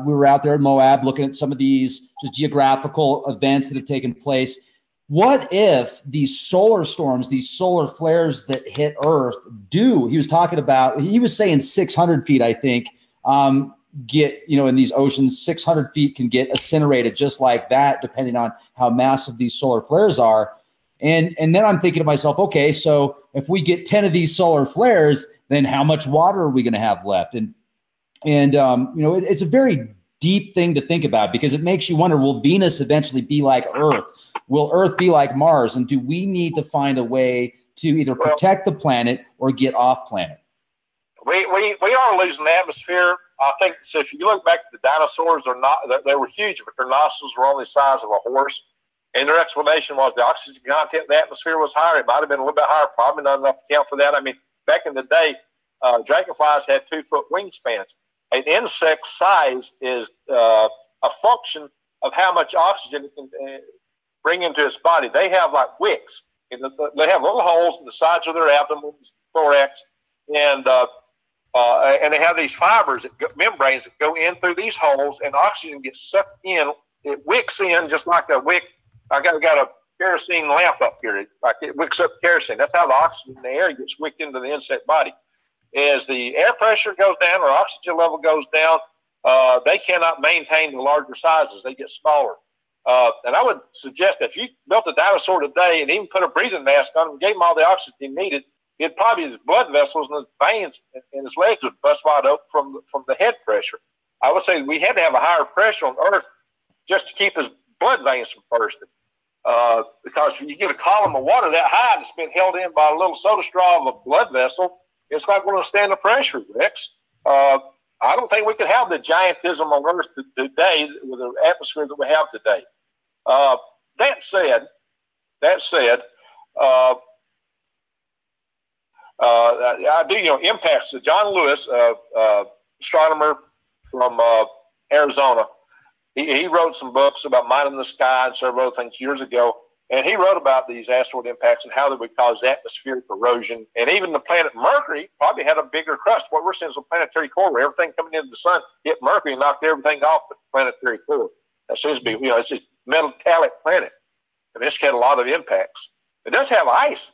we were out there in Moab looking at some of these just geographical events that have taken place. What if these solar storms, these solar flares that hit Earth he was talking about, he was saying 600 feet, I think, get, in these oceans, 600 feet can get incinerated just like that, depending on how massive these solar flares are. And then I'm thinking to myself, okay, so if we get 10 of these solar flares, then how much water are we going to have left? And it's a very deep thing to think about, because it makes you wonder, will Venus eventually be like Earth? Will Earth be like Mars? And do we need to find a way to either protect the planet or get off planet? We are losing the atmosphere. I think so. If you look back to the dinosaurs, they were huge, but their nostrils were only the size of a horse. And their explanation was the oxygen content in the atmosphere was higher. It might have been a little bit higher, probably not enough to account for that. I mean, back in the day, dragonflies had 2-foot wingspans. An insect's size is a function of how much oxygen it can bring into its body. They have like wicks. They have little holes in the sides of their abdomen, thorax, and they have these fibers, membranes that go in through these holes, and oxygen gets sucked in. It wicks in just like a wick. I got a kerosene lamp up here. It wicks up kerosene. That's how the oxygen in the air gets wicked into the insect body. As the air pressure goes down or oxygen level goes down, they cannot maintain the larger sizes. They get smaller. And I would suggest that if you built a dinosaur today and even put a breathing mask on him and gave him all the oxygen he needed, it'd probably, his blood vessels and his veins and his legs would bust wide open from the head pressure. I would say we had to have a higher pressure on Earth just to keep his blood veins from bursting. Because if you get a column of water that high and it's been held in by a little soda straw of a blood vessel, it's not going to stand the pressure, Rex. I don't think we could have the giantism on Earth today with the atmosphere that we have today. That said, I do, impacts. John Lewis, astronomer from Arizona, he wrote some books about minding the sky and several other things years ago. And he wrote about these asteroid impacts and how they would cause atmospheric erosion. And even the planet Mercury probably had a bigger crust. What we're seeing is a planetary core where everything coming into the sun hit Mercury and knocked everything off the planetary core. That seems to be, it's a metallic planet. And this had a lot of impacts. It does have ice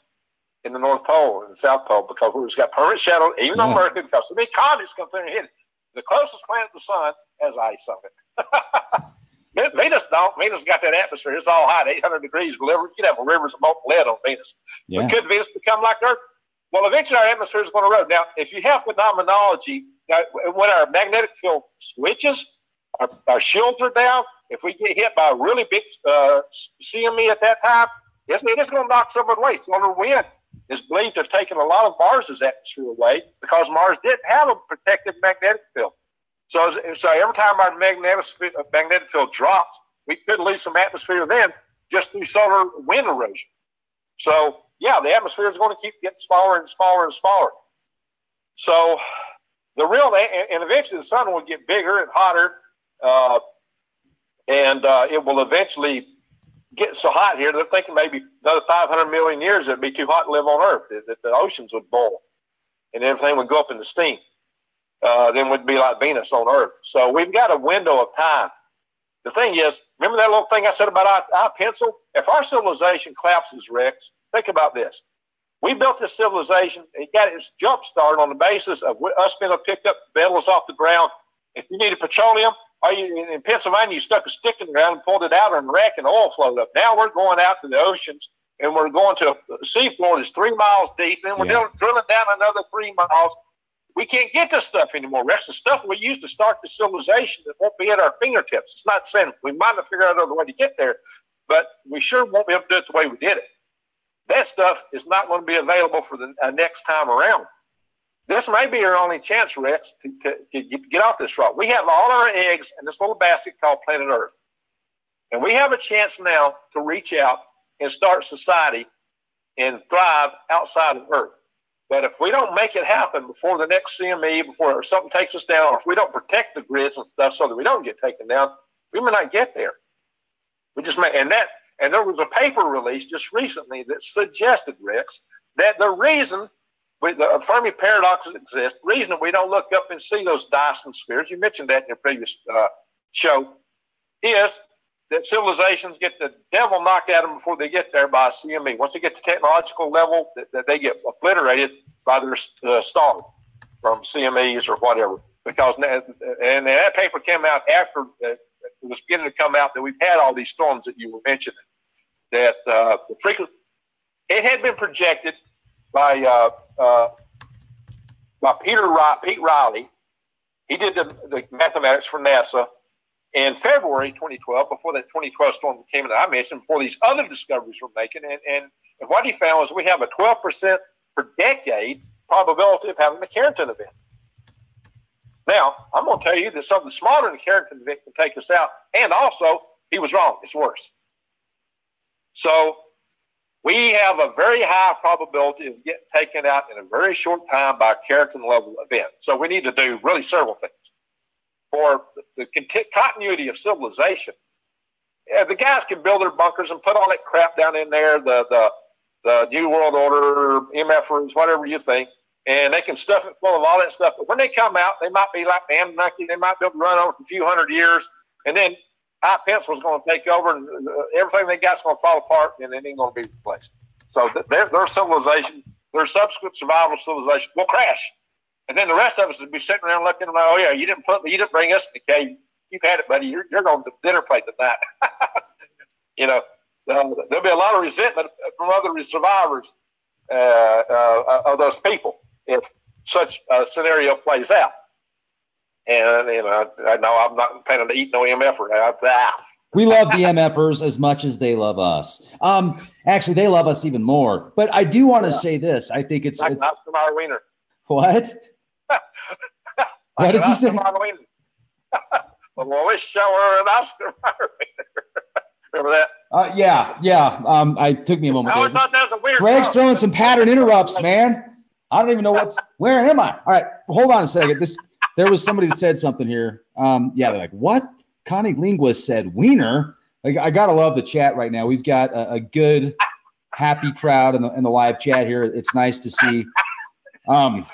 in the North Pole and the South Pole because it's got permanent shadow, even on Mercury, because so many comets come through and hit it. The closest planet to the sun has ice on it. Venus don't. Venus got that atmosphere. It's all hot, 800 degrees. You could have rivers of molten lead on Venus. Yeah. But could Venus become like Earth? Well, eventually our atmosphere is going to erode. Now, if you have phenomenology, when our magnetic field switches, our shields are down. If we get hit by a really big CME at that time, it's going to knock someone away. Solar wind is believed to have taken a lot of Mars's atmosphere away because Mars didn't have a protective magnetic field. So every time our magnetic field drops, we could lose some atmosphere then just through solar wind erosion. So, yeah, the atmosphere is going to keep getting smaller and smaller and smaller. So and eventually the sun will get bigger and hotter, and it will eventually get so hot here, they're thinking maybe another 500 million years it'd be too hot to live on Earth, that the oceans would boil and everything would go up into steam. Then we'd be like Venus on Earth. So we've got a window of time. The thing is, remember that little thing I said about our pencil? If our civilization collapses, Rex, think about this. We built this civilization. It got its jump start on the basis of us being able to pick up metals off the ground. If you needed petroleum, in Pennsylvania, you stuck a stick in the ground and pulled it out, and Iraq and oil flowed up. Now we're going out to the oceans, and we're going to a seafloor that's 3 miles deep. Then we're drilling down another 3 miles. We can't get this stuff anymore, Rex. The stuff we used to start the civilization that won't be at our fingertips. It's not saying we might have figured out another way to get there, but we sure won't be able to do it the way we did it. That stuff is not going to be available for the next time around. This may be our only chance, Rex, to get off this rock. We have all our eggs in this little basket called planet Earth. And we have a chance now to reach out and start society and thrive outside of Earth. But if we don't make it happen before the next CME, before something takes us down, or if we don't protect the grids and stuff so that we don't get taken down, we may not get there. We just may, and there was a paper released just recently that suggested, Rex, that the reason the Fermi paradoxes exist. The reason that we don't look up and see those Dyson spheres, you mentioned that in your previous show, is that civilizations get the devil knocked at them before they get there by a CME. Once they get to technological level, that they get obliterated by their star from CMEs or whatever. Because and that paper came out after it was beginning to come out that we've had all these storms that you were mentioning. That the frequent, it had been projected by Pete Riley. He did the mathematics for NASA in February 2012, before that 2012 storm came in that I mentioned, before these other discoveries were making. And what he found was we have a 12% per decade probability of having a Carrington event. Now, I'm going to tell you that something smaller than a Carrington event can take us out. And also, he was wrong. It's worse. So we have a very high probability of getting taken out in a very short time by a Carrington level event. So we need to do really several things. For the continuity of civilization, the guys can build their bunkers and put all that crap down in there, the New World Order, MFers, whatever you think, and they can stuff it full of all that stuff. But when they come out, they might be like the Anunnaki. They might be able to run on for a few hundred years, and then high pencil is going to take over, and everything they got's going to fall apart, and it ain't going to be replaced. So their civilization, their subsequent survival civilization will crash. And then the rest of us would be sitting around looking like, oh yeah, you didn't bring us in the cave. You've had it, buddy. You're going to dinner plate tonight. There'll be a lot of resentment from other survivors of those people if such a scenario plays out. And I know I'm not planning to eat no MFer. We love the MFers as much as they love us. Actually, they love us even more. But I do want to say this. I think it's not our wiener. What? What did you say? We'll always show her an Oscar. Remember that? Yeah. I took me a moment. I thought that was a weird. Greg's throwing some pattern interrupts, man. I don't even know where am I? All right, hold on a second. There was somebody that said something here. They're like, what? Connie Linguist said wiener. Like, I gotta love the chat right now. We've got a good, happy crowd in the live chat here. It's nice to see. Wow.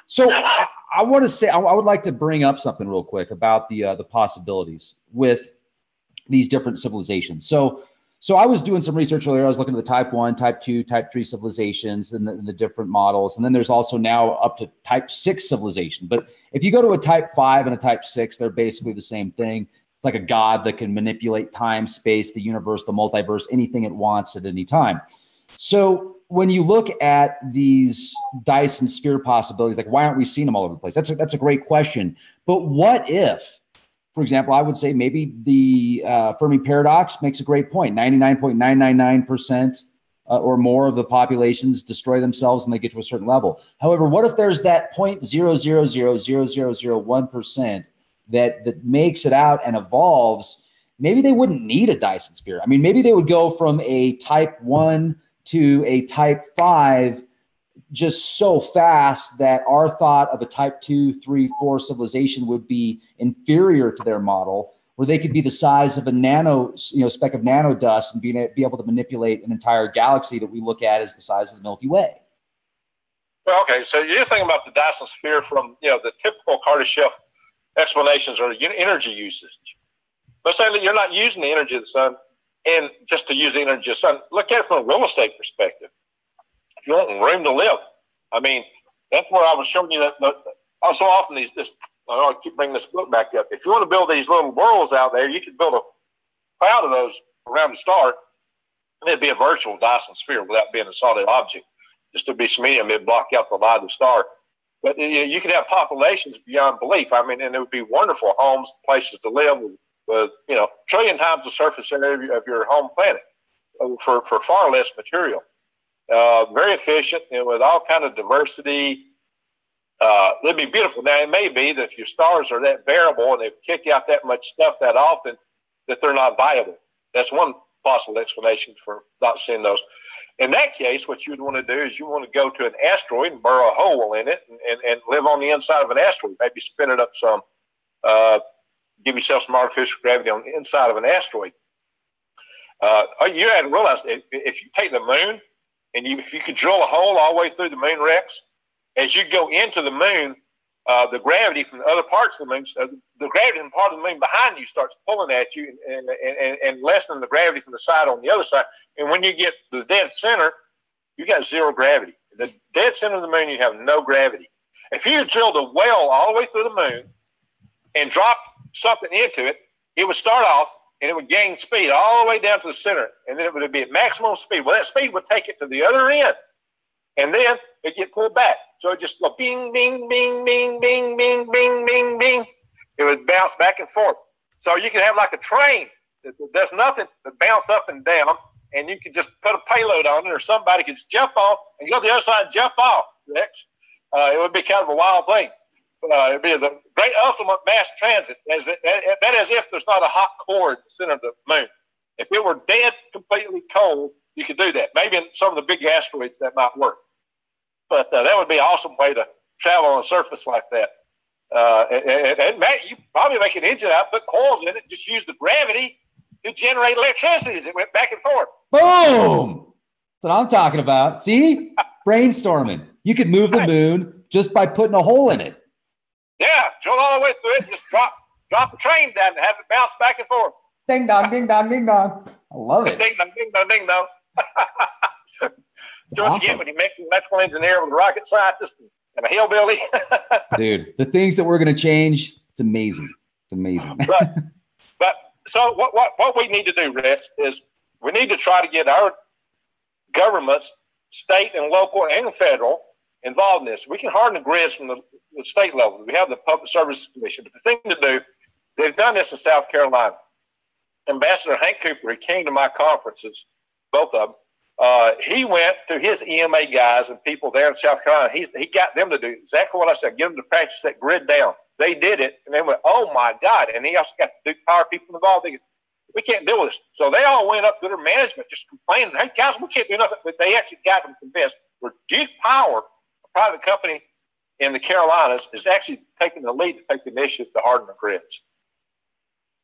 So I want to say, I would like to bring up something real quick about the possibilities with these different civilizations. So I was doing some research earlier. I was looking at the type 1, type 2, type 3 civilizations and the different models. And then there's also now up to type 6 civilization. But if you go to a type 5 and a type 6, they're basically the same thing. It's like a god that can manipulate time, space, the universe, the multiverse, anything it wants at any time. So when you look at these Dyson sphere possibilities, like why aren't we seeing them all over the place? That's a great question. But what if, for example, I would say maybe the Fermi paradox makes a great point. 99.999% or more of the populations destroy themselves when they get to a certain level. However, what if there's that 0.0000001% that makes it out and evolves? Maybe they wouldn't need a Dyson sphere. I mean, maybe they would go from a type 1 to a type 5 just so fast that our thought of a type 2, 3, 4 civilization would be inferior to their model, where they could be the size of a speck of nano dust and be able to manipulate an entire galaxy that we look at as the size of the Milky Way. Well, okay, so you're thinking about the Dyson sphere from the typical Kardashev explanations or energy usage. Let's say that you're not using the energy of the sun, and just to use the energy of the sun, look at it from a real estate perspective. If you want room to live, I mean, that's where I was showing you that so often I keep bringing this book back up. If you want to build these little worlds out there, you could build a cloud of those around the star, and it'd be a virtual Dyson sphere without being a solid object. Just to be some medium, it'd block out the light of the star. But you could have populations beyond belief. I mean, and it would be wonderful homes, places to live with trillion times the surface area of your home planet for far less material. Very efficient and with all kind of diversity. It'd be beautiful. Now, it may be that if your stars are that variable and they kick out that much stuff that often, that they're not viable. That's one possible explanation for not seeing those. In that case, what you would want to do is you want to go to an asteroid and burrow a hole in it and live on the inside of an asteroid. Maybe spin it up some, give yourself some artificial gravity on the inside of an asteroid. You had to realize if you take the moon and if you could drill a hole all the way through the moon, Rex, as you go into the moon, the gravity from the other parts of the moon, the gravity from part of the moon behind you starts pulling at you and lessening the gravity from the side on the other side. And when you get to the dead center, you got zero gravity. The dead center of the moon, you have no gravity. If you drilled a well all the way through the moon and dropped something into it, it would start off and it would gain speed all the way down to the center, and then it would be at maximum speed. Well, that speed would take it to the other end, and then it get pulled back. So it just go bing, bing, bing, bing, bing, bing, bing, bing, bing. It would bounce back and forth. So you can have like a train that does nothing but bounce up and down, and you can just put a payload on it, or somebody could just jump off and go to the other side and jump off, Rex. It would be kind of a wild thing. It would be the great ultimate mass transit. That is if there's not a hot core in the center of the moon. If it were dead, completely cold, you could do that. Maybe in some of the big asteroids that might work. But that would be an awesome way to travel on a surface like that. And Matt, you probably make an engine out, put coils in it, just use the gravity to generate electricity as it went back and forth. Boom! That's what I'm talking about. See? Brainstorming. You could move the moon just by putting a hole in it. Yeah, drill all the way through it, just drop a train down and have it bounce back and forth. Ding dong, ding dong, ding dong. I love it. Ding dong, ding dong, ding dong. That's what you get when you make an electrical engineer with a rocket scientist and a hillbilly. Dude, the things that we're going to change, it's amazing. It's amazing. but so what we need to do, Rex, is we need to try to get our governments, state and local and federal, involved in this. We can harden the grids from the state level. We have the Public Services Commission. But the thing to do, they've done this in South Carolina. Ambassador Hank Cooper, he came to my conferences, both of them. He went to his EMA guys and people there in South Carolina. He got them to do exactly what I said, get them to practice that grid down. They did it, and they went, oh, my God. And he also got the power people involved. They, we can't deal with this. So they all went up to their management just complaining, hey, guys, we can't do nothing. But they actually got them convinced. Where Duke Power, a private company in the Carolinas, is actually taking the lead to take the initiative to harden the grids.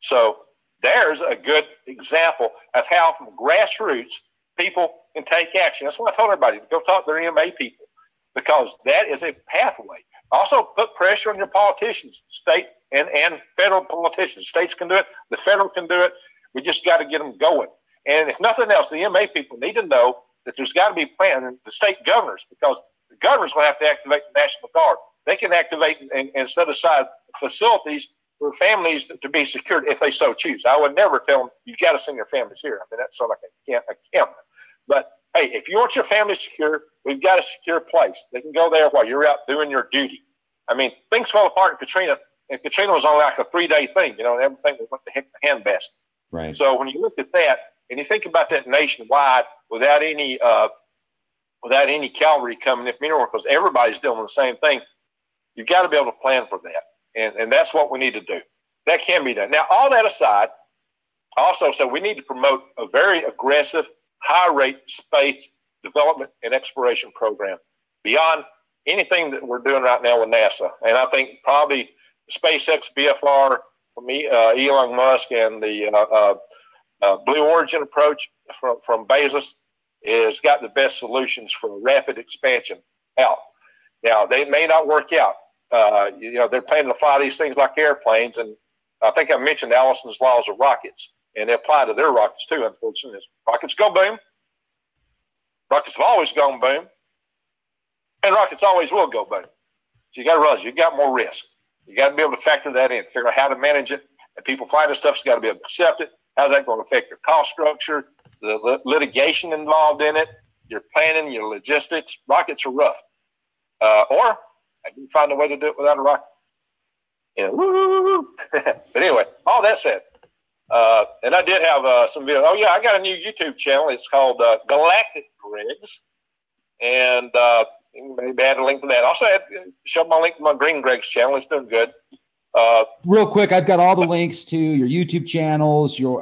So there's a good example of how from grassroots people can take action. That's what I told everybody, to go talk to their EMA people, because that is a pathway. Also put pressure on your politicians, state and federal politicians. States can do it. The federal can do it. We just got to get them going. And if nothing else, the EMA people need to know that there's got to be plans, the state governors, because the governor's going to have to activate the National Guard. They can activate and set aside facilities for families to be secured if they so choose. I would never tell them, you've got to send your families here. I mean, that sounds like a camp. But, hey, if you want your family secure, we've got a secure place. They can go there while you're out doing your duty. I mean, things fell apart in Katrina, and Katrina was only like a 3-day thing, and everything went to handbasket. Right. So when you look at that, and you think about that nationwide without any cavalry coming in from anywhere, because everybody's doing the same thing, you've got to be able to plan for that. And that's what we need to do. That can be done. Now, all that aside, also, so we need to promote a very aggressive, high-rate space development and exploration program beyond anything that we're doing right now with NASA. And I think probably SpaceX BFR from Elon Musk and the Blue Origin approach from Bezos has got the best solutions for rapid expansion out. Now, they may not work out. They're planning to fly these things like airplanes, and I think I mentioned Allison's laws of rockets, and they apply to their rockets too, unfortunately. Rockets go boom. Rockets have always gone boom, and rockets always will go boom. So you got to realize you got more risk. You got to be able to factor that in, figure out how to manage it. And people flying this stuff's got to be able to accept it. How's that going to affect your cost structure, the litigation involved in it, your planning, your logistics? Rockets are rough. Or you can find a way to do it without a rocket. Woo! But anyway, all that said, and I did have some video. Oh, yeah, I got a new YouTube channel. It's called Galactic Gregs. And maybe add a link to that. Also, show my link to my Green Greg's channel. It's doing good. Real quick, I've got all the links to your YouTube channels, your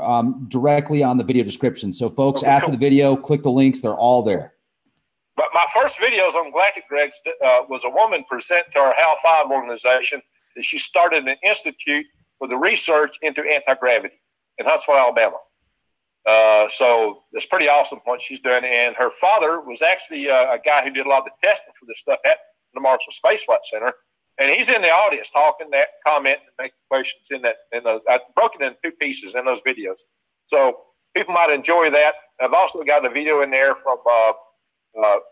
directly on the video description. So, folks, after the video, click the links. They're all there. But my first videos on Galactic Gregs was a woman present to our HAL 5 organization that she started an institute for the research into anti-gravity in Huntsville, Alabama. So it's pretty awesome what she's doing. And her father was actually a guy who did a lot of the testing for this stuff at the Marshall Space Flight Center. And he's in the audience talking, that comment, and making questions in that. I broke it in 2 pieces in those videos. So people might enjoy that. I've also got a video in there from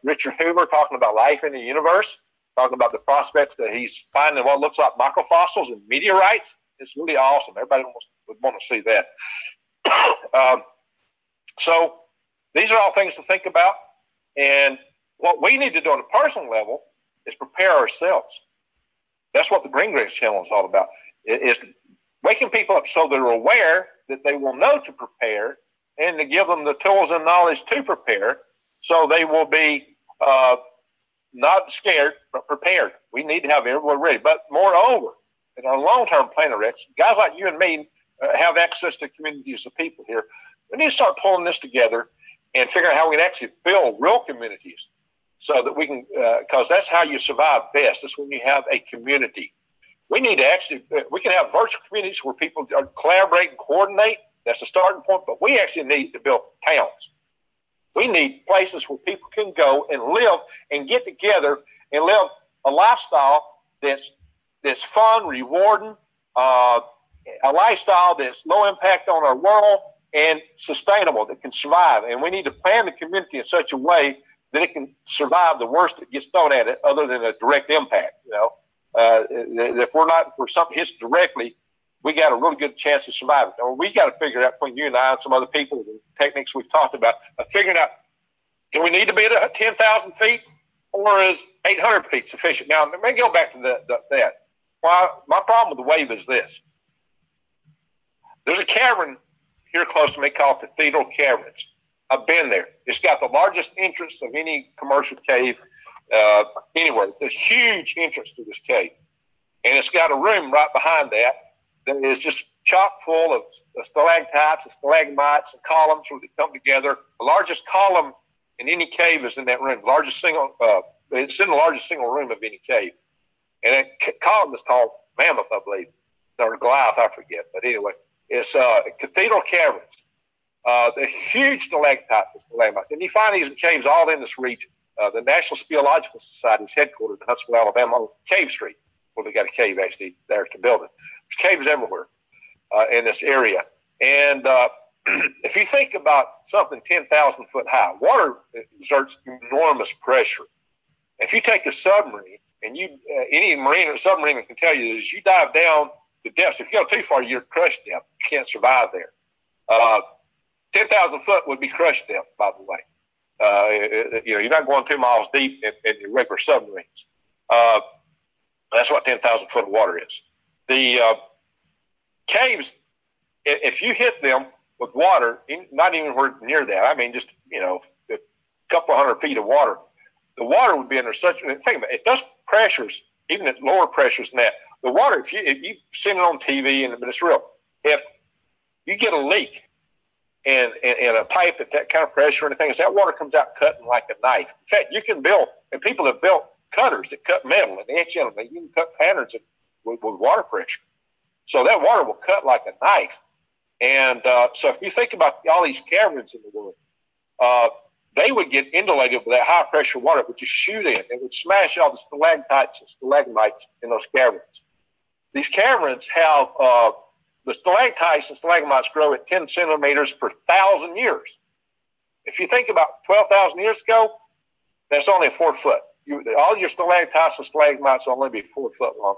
Richard Hoover talking about life in the universe, talking about the prospects that he's finding what looks like microfossils and meteorites. It's really awesome. Everybody would want to see that. So these are all things to think about. And what we need to do on a personal level is prepare ourselves. That's what the Green Grace channel is all about. It's waking people up so they're aware that they will know to prepare, and to give them the tools and knowledge to prepare, so they will be not scared, but prepared. We need to have everyone ready. But moreover, in our long-term plan of Rex, guys like you and me have access to communities of people here. We need to start pulling this together and figuring out how we can actually build real communities, so that we can, because that's how you survive best. That's when you have a community. We need to actually, we can have virtual communities where people collaborate and coordinate. That's the starting point. But we actually need to build towns. We need places where people can go and live and get together and live a lifestyle that's fun, rewarding, a lifestyle that's low impact on our world and sustainable, that can survive. And we need to plan the community in such a way that it can survive the worst that gets thrown at it, other than a direct impact. If something hits directly, we got a really good chance of surviving. We got to figure out, between you and I and some other people, the techniques we've talked about, figuring out, do we need to be at 10,000 feet, or is 800 feet sufficient? Now, let me go back to that. My problem with the wave is this. There's a cavern here close to me called Cathedral Caverns. I've been there. It's got the largest entrance of any commercial cave anywhere. There's huge entrance to this cave. And it's got a room right behind that is just chock full of stalactites and stalagmites and columns where they come together. The largest column in any cave is in that room. It's in the largest single room of any cave. And that column is called Mammoth, I believe, or Goliath, I forget. But anyway, it's Cathedral Caverns. The huge stalactites and stalagmites. And you find these in caves all in this region. The National Speleological Society is headquartered in Huntsville, Alabama, on Cave Street, where they got a cave actually there to build it. There's caves everywhere in this area. And if you think about something 10,000 foot high, water exerts enormous pressure. If you take a submarine, and any marine or submarine can tell you, is you dive down to depths. If you go too far, you're crushed depth. You can't survive there. 10,000 foot would be crushed depth, by the way. You're not going 2 miles deep in your regular submarines. That's what 10,000 foot of water is. The caves, if you hit them with water, not even near that, I mean, just, a couple of 100 feet of water, the water would be under such, think about it, those pressures, even at lower pressures than that, the water, if you've seen it on TV, but it's real, if you get a leak in a pipe at that kind of pressure or anything, that water comes out cutting like a knife. In fact, you can build, and people have built cutters that cut metal and etch in them. You can cut patterns with water pressure. So that water will cut like a knife. And so if you think about all these caverns in the world, they would get insulated with that high pressure water, which is shoot in. It would smash all the stalactites and stalagmites in those caverns. These caverns have the stalactites and stalagmites grow at 10 centimeters per 1,000 years. If you think about 12,000 years ago, that's only 4 foot. All your stalactites and stalagmites will only be 4 foot long.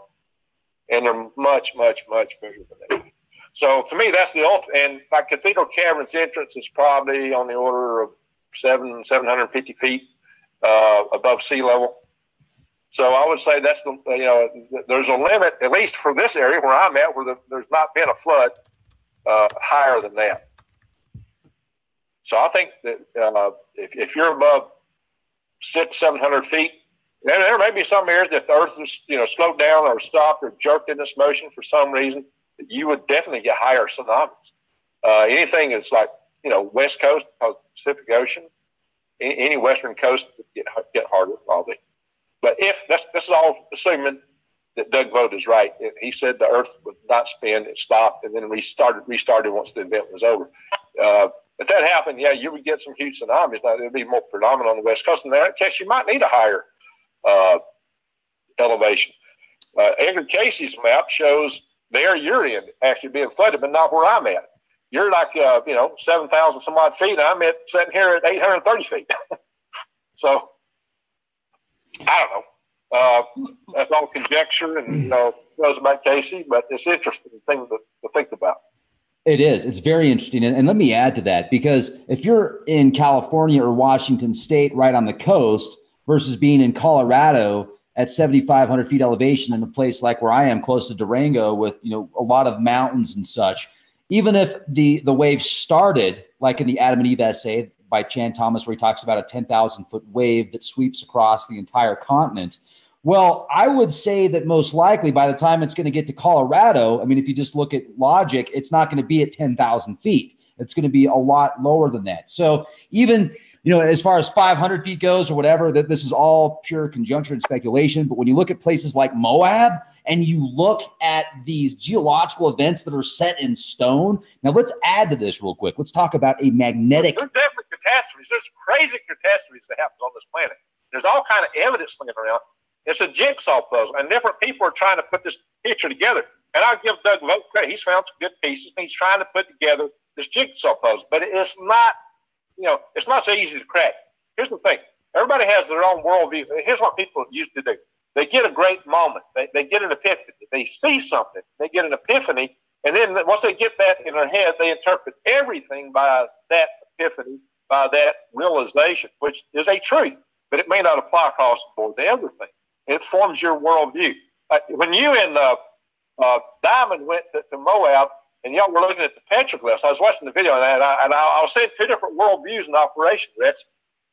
And they're much, much, much bigger than that. So to me, that's the ultimate. And like Cathedral Caverns entrance is probably on the order of 750 feet above sea level. So I would say that's there's a limit, at least for this area where I'm at, where there's not been a flood higher than that. So I think that if you're above 600-700 feet, there may be some areas that the earth is slowed down or stopped or jerked in its motion for some reason, that you would definitely get higher tsunamis. Anything that's like west coast, Pacific Ocean, any western coast would get harder probably. But if this is all assuming that Doug Vogt is right. He said the earth would not spin, it stopped, and then restarted once the event was over. if that happened, yeah, you would get some huge tsunamis. Now, it would be more predominant on the West Coast. In that case, you might need a higher elevation. Edgar Casey's map shows there you're in actually being flooded, but not where I'm at. You're like, 7,000 some odd feet. And I'm sitting here at 830 feet. So, I don't know. That's all conjecture and, knows about Casey, but it's an interesting thing to think about. It is. It's very interesting. And let me add to that, because if you're in California or Washington State right on the coast versus being in Colorado at 7,500 feet elevation in a place like where I am close to Durango with, a lot of mountains and such, even if the wave started like in the Adam and Eve essay by Chan Thomas, where he talks about a 10,000 foot wave that sweeps across the entire continent. Well, I would say that most likely by the time it's going to get to Colorado, I mean, if you just look at logic, it's not going to be at 10,000 feet. It's going to be a lot lower than that. So even, as far as 500 feet goes or whatever, that this is all pure conjecture and speculation. But when you look at places like Moab and you look at these geological events that are set in stone. Now let's add to this real quick. Let's talk about a magnetic. There's definitely catastrophes. There's crazy catastrophes that happen on this planet. There's all kind of evidence slinging around. It's a jigsaw puzzle, and different people are trying to put this picture together. And I'll give Doug Vogt credit. He's found some good pieces, and he's trying to put together this jigsaw puzzle. But it's not, it's not so easy to crack. Here's the thing. Everybody has their own worldview. Here's what people used to do. They get a great moment. They get an epiphany. They see something. They get an epiphany. And then once they get that in their head, they interpret everything by that epiphany, by that realization, which is a truth. But it may not apply across the board to everything. It forms your worldview. When you and Diamond went to Moab and y'all were looking at the petroglyphs, I was watching the video and I was seeing two different worldviews in operation, Rex.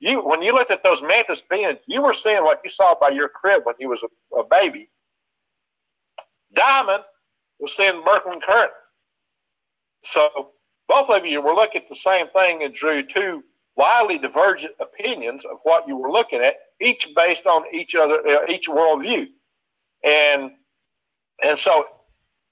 When you looked at those mantis beings, you were seeing what you saw by your crib when you was a baby. Diamond was seeing Birkeland current. So both of you were looking at the same thing and drew two widely divergent opinions of what you were looking at, each based on each worldview. And so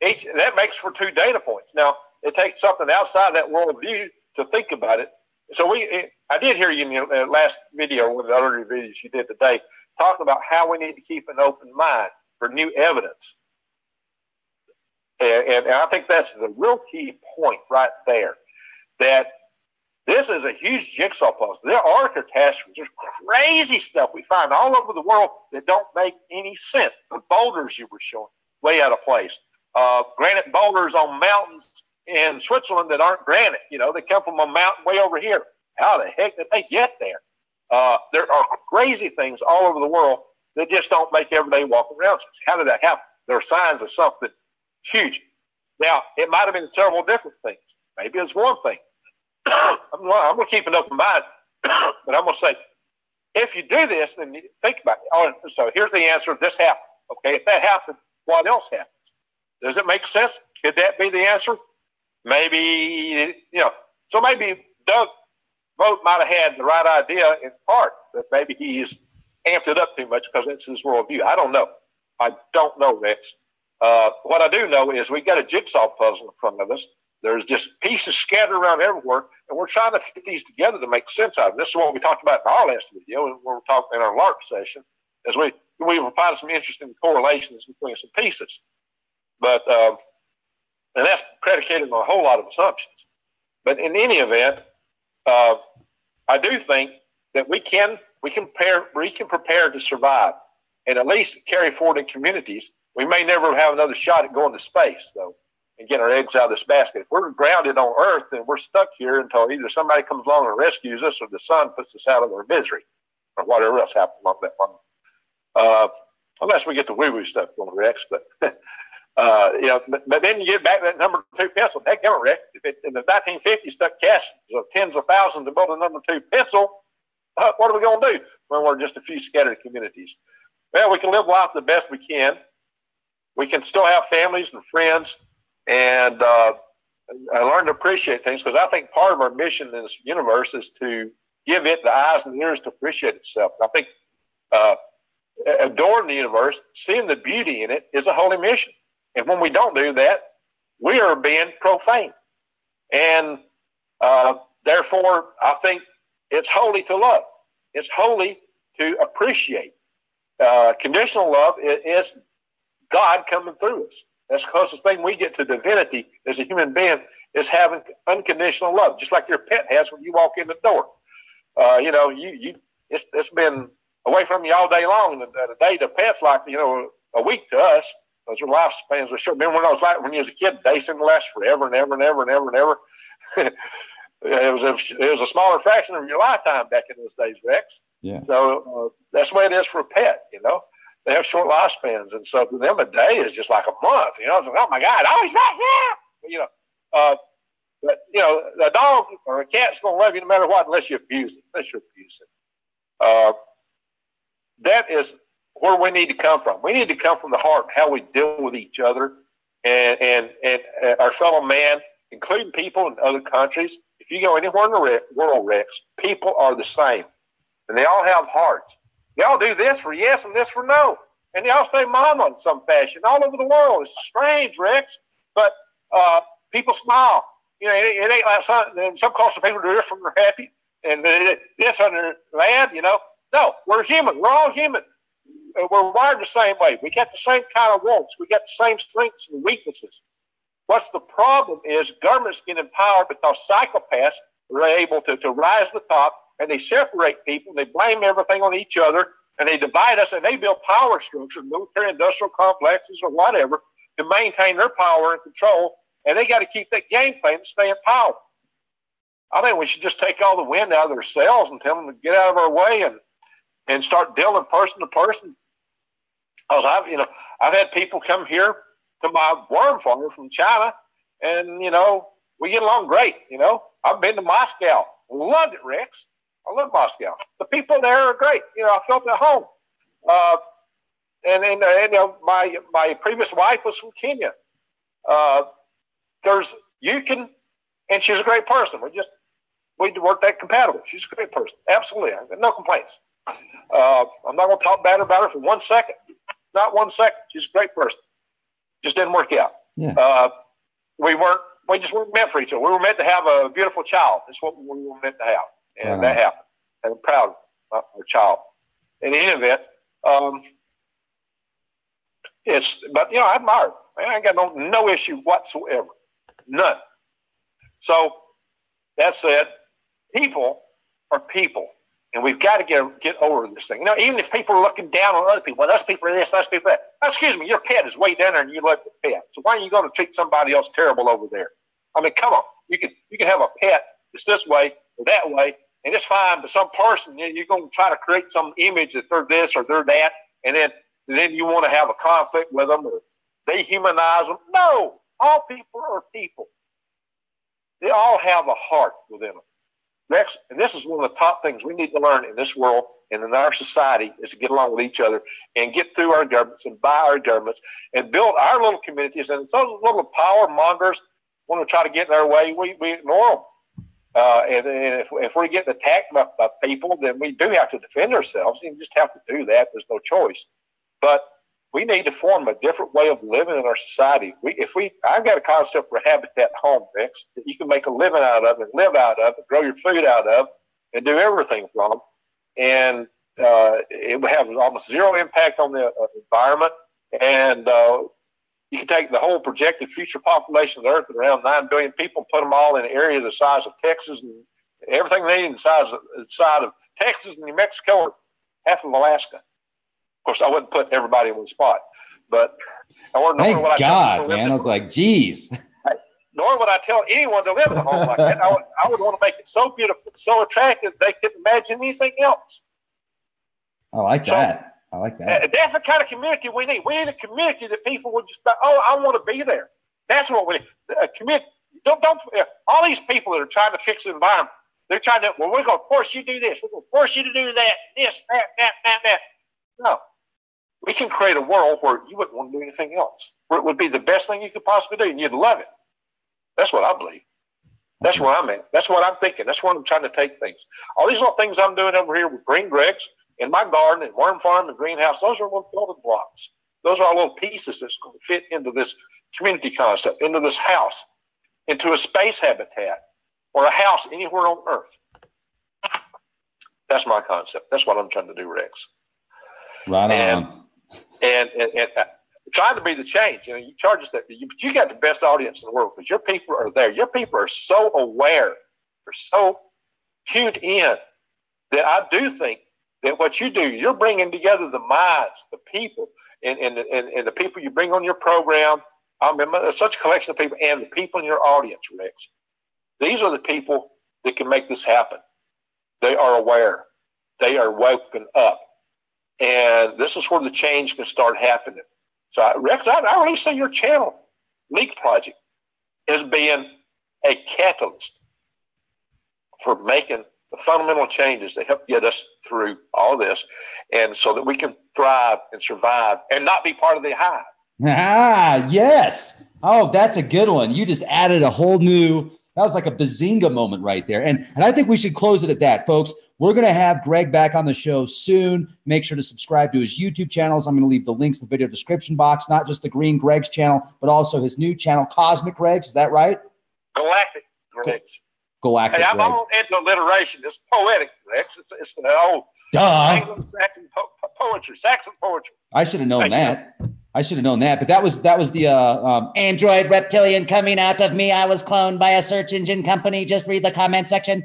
that makes for two data points. Now, it takes something outside that worldview to think about it. So I did hear you in your last video, one of the other videos you did today, talking about how we need to keep an open mind for new evidence. And I think that's the real key point right there, that this is a huge jigsaw puzzle. There are catastrophes. There's crazy stuff we find all over the world that don't make any sense. The boulders you were showing, way out of place. Granite boulders on mountains in Switzerland that aren't granite. They come from a mountain way over here. How the heck did they get there? There are crazy things all over the world that just don't make everyday walk around sense. How did that happen? There are signs of something huge. Now, it might have been several different things. Maybe it's one thing. I'm going to keep an open mind, but I'm going to say, if you do this, then you think about it. Oh, so here's the answer. This happened. Okay, if that happened, what else happens? Does it make sense? Could that be the answer? Maybe, so maybe Doug Vogt might have had the right idea in part, but maybe he's amped it up too much because that's his worldview. I don't know. Rex. What I do know is we got a jigsaw puzzle in front of us. There's just pieces scattered around everywhere, and we're trying to fit these together to make sense out of them. This is what we talked about in our last video, and we're talking in our LARP session, as we provided some interesting correlations between some pieces. But and that's predicated on a whole lot of assumptions. But in any event, I do think that we can prepare to survive, and at least carry forward in communities. We may never have another shot at going to space, though, and getting our eggs out of this basket. If we're grounded on Earth, then we're stuck here until either somebody comes along and rescues us, or the sun puts us out of our misery, or whatever else happens along that line. Unless we get the woo-woo stuff going, Rex. But but then you get back to that number 2 pencil. Heck, Rex, if in the 1950s stuck casts of tens of thousands to build a number 2 pencil, what are we going to do when we're just a few scattered communities? Well, we can live life the best we can. We can still have families and friends, and I learn to appreciate things, because I think part of our mission in this universe is to give it the eyes and ears to appreciate itself. I think adoring the universe, seeing the beauty in it, is a holy mission. And when we don't do that, we are being profane. And therefore, I think it's holy to love. It's holy to appreciate. Conditional love is God coming through us. That's the closest thing we get to divinity as a human being is having unconditional love, just like your pet has when you walk in the door. It's been away from you all day long. And a day to pets like, a week to us. Those are lifespans are short. Remember when I was like when you was a kid, days didn't last forever and ever and ever and ever and ever. It was a smaller fraction of your lifetime back in those days, Rex. Yeah. So that's the way it is for a pet. They have short lifespans, and so for them a day is just like a month. It's like, oh my God, oh he's not here. But a dog or a cat's gonna love you no matter what, unless you abuse it. That is where we need to come from. We need to come from the heart, how we deal with each other and our fellow man, including people in other countries. If you go anywhere in the world, Rex, people are the same. And they all have hearts. They all do this for yes and this for no. And they all say mama in some fashion all over the world. It's strange, Rex. But people smile. It ain't like some cultures people do this when they're happy. And this on their land, No, we're human. We're all human. We're wired the same way. We got the same kind of wants. We got the same strengths and weaknesses. What's the problem is governments get in power because psychopaths are able to rise to the top, and they separate people. They blame everything on each other, and they divide us, and they build power structures, military industrial complexes or whatever, to maintain their power and control, and they got to keep that game plan to stay in power. I think we should just take all the wind out of their sails and tell them to get out of our way and start dealing person to person. Because I've had people come here to my worm farm from China, and we get along great. I've been to Moscow, loved it, Rex. I love Moscow. The people there are great. I felt at home. My previous wife was from Kenya. There's Yukon, and she's a great person. We worked that compatible. She's a great person. Absolutely. I've got no complaints. I'm not going to talk bad about her for 1 second. Not 1 second. She's a great person. Just didn't work out. Yeah. We just weren't meant for each other. We were meant to have a beautiful child. That's what we were meant to have. And that happened. And I'm proud of our child. In any event, I admire her. I ain't got no issue whatsoever. None. So that said, people are people. And we've got to get over this thing. Even if people are looking down on other people, well, those people are this, those people are that. Excuse me, your pet is way down there and you love the pet. So why are you going to treat somebody else terrible over there? I mean, come on. You can have a pet that's this way or that way, and it's fine. But some person, you're going to try to create some image that they're this or they're that, and then you want to have a conflict with them or dehumanize them. No, all people are people. They all have a heart within them. Next, and this is one of the top things we need to learn in this world and in our society is to get along with each other and get through our governments and by our governments and build our little communities. And those little power mongers want to try to get in our way, we ignore them. And if we're getting attacked by people, then we do have to defend ourselves. You just have to do that. There's no choice. But we need to form a different way of living in our society. I've got a concept for habitat home, Rex, that you can make a living out of and live out of and grow your food out of and do everything from. And it would have almost zero impact on the environment. And you can take the whole projected future population of the earth, around 9 billion people, put them all in an area the size of Texas and everything they need the size of Texas and New Mexico or half of Alaska. Of course, I wouldn't put everybody in one spot, but thank God, man. I was like, geez. Nor would I tell anyone to live in a home like that. I would want to make it so beautiful, so attractive, they couldn't imagine anything else. I like that. That's the kind of community we need. We need a community that people would just, I want to be there. That's what we need. A community. Don't all these people that are trying to fix the environment, they're trying to, we're going to force you to do this. We're going to force you to do that, this, that. No. We can create a world where you wouldn't want to do anything else, where it would be the best thing you could possibly do, and you'd love it. That's what I believe. That's where I'm at. That's what I'm thinking. That's where I'm trying to take things. All these little things I'm doing over here with green Gregs in my garden and worm farm and greenhouse, those are little building blocks. Those are little pieces that's going to fit into this community concept, into this house, into a space habitat or a house anywhere on earth. That's my concept. That's what I'm trying to do, Rex. Right on. And trying to be the change. You charge us that, but you got the best audience in the world because your people are there. Your people are so aware, they're so tuned in that I do think that what you do, you're bringing together the minds, the people, and the people you bring on your program. I mean, such a collection of people, and the people in your audience, Rex. These are the people that can make this happen. They are aware. They are woken up. And this is where the change can start happening. So, Rex, I really see your channel, Leak Project, as being a catalyst for making the fundamental changes that help get us through all this, and so that we can thrive and survive and not be part of the hive. Ah, yes. Oh, that's a good one. You just added a whole new, that was like a bazinga moment right there. And I think we should close it at that, folks. We're going to have Greg back on the show soon. Make sure to subscribe to his YouTube channels. I'm going to leave the links in the video description box, not just the Green Greg's channel, but also his new channel, Cosmic Greg's. Is that right? Galactic Greg's. Galactic Hey, I'm Greg's. all into alliteration. It's poetic, Rex. It's the old Anglo-Saxon poetry, Saxon poetry. I should have known that. I should have known that. But that was the android reptilian coming out of me. I was cloned by a search engine company. Just read the comment section.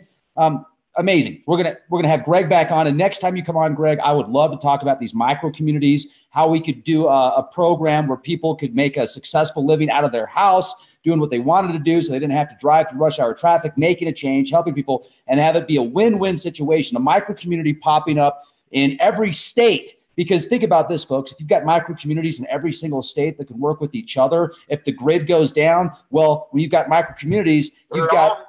Amazing. We're gonna have Greg back on, and next time you come on, Greg, I would love to talk about these micro communities, how we could do a program where people could make a successful living out of their house, doing what they wanted to do, so they didn't have to drive through rush hour traffic, making a change, helping people, and have it be a win-win situation. A micro community popping up in every state. Because think about this, folks. If you've got micro communities in every single state that can work with each other, if the grid goes down, well, when you've got micro communities, we're all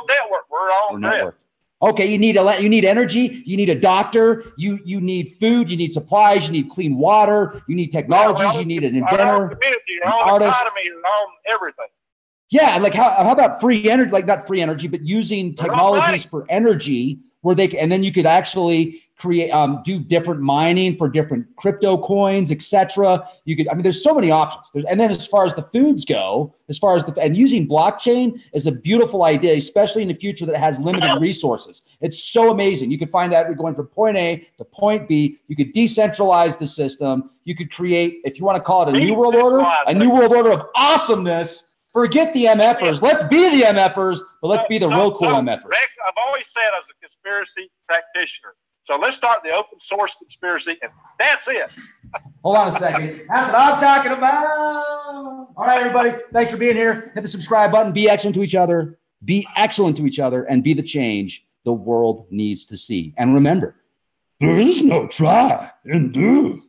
network. We're all network. Okay, you need energy, you need a doctor, you need food, you need supplies, you need clean water, you need technologies, you need an inventor, our community, an our artist. economy, our everything. Yeah, like how about free energy? Like not free energy, but using technologies for energy where they can, and then you could actually create, do different mining for different crypto coins, etc. You could, I mean, there's so many options. And then as far as the foods go, and using blockchain is a beautiful idea, especially in the future that has limited resources. It's so amazing. You could find out we're going from point A to point B. You could decentralize the system. You could create, if you want to call it a new world order of awesomeness. Forget the MFers. Let's be the MFers, but let's be the real cool MFers. Rex, I've always said as a conspiracy practitioner, so let's start the open source conspiracy, and that's it. Hold on a second. That's what I'm talking about. All right, everybody. Thanks for being here. Hit the subscribe button. Be excellent to each other. Be excellent to each other, and be the change the world needs to see. And remember, there is no try and do.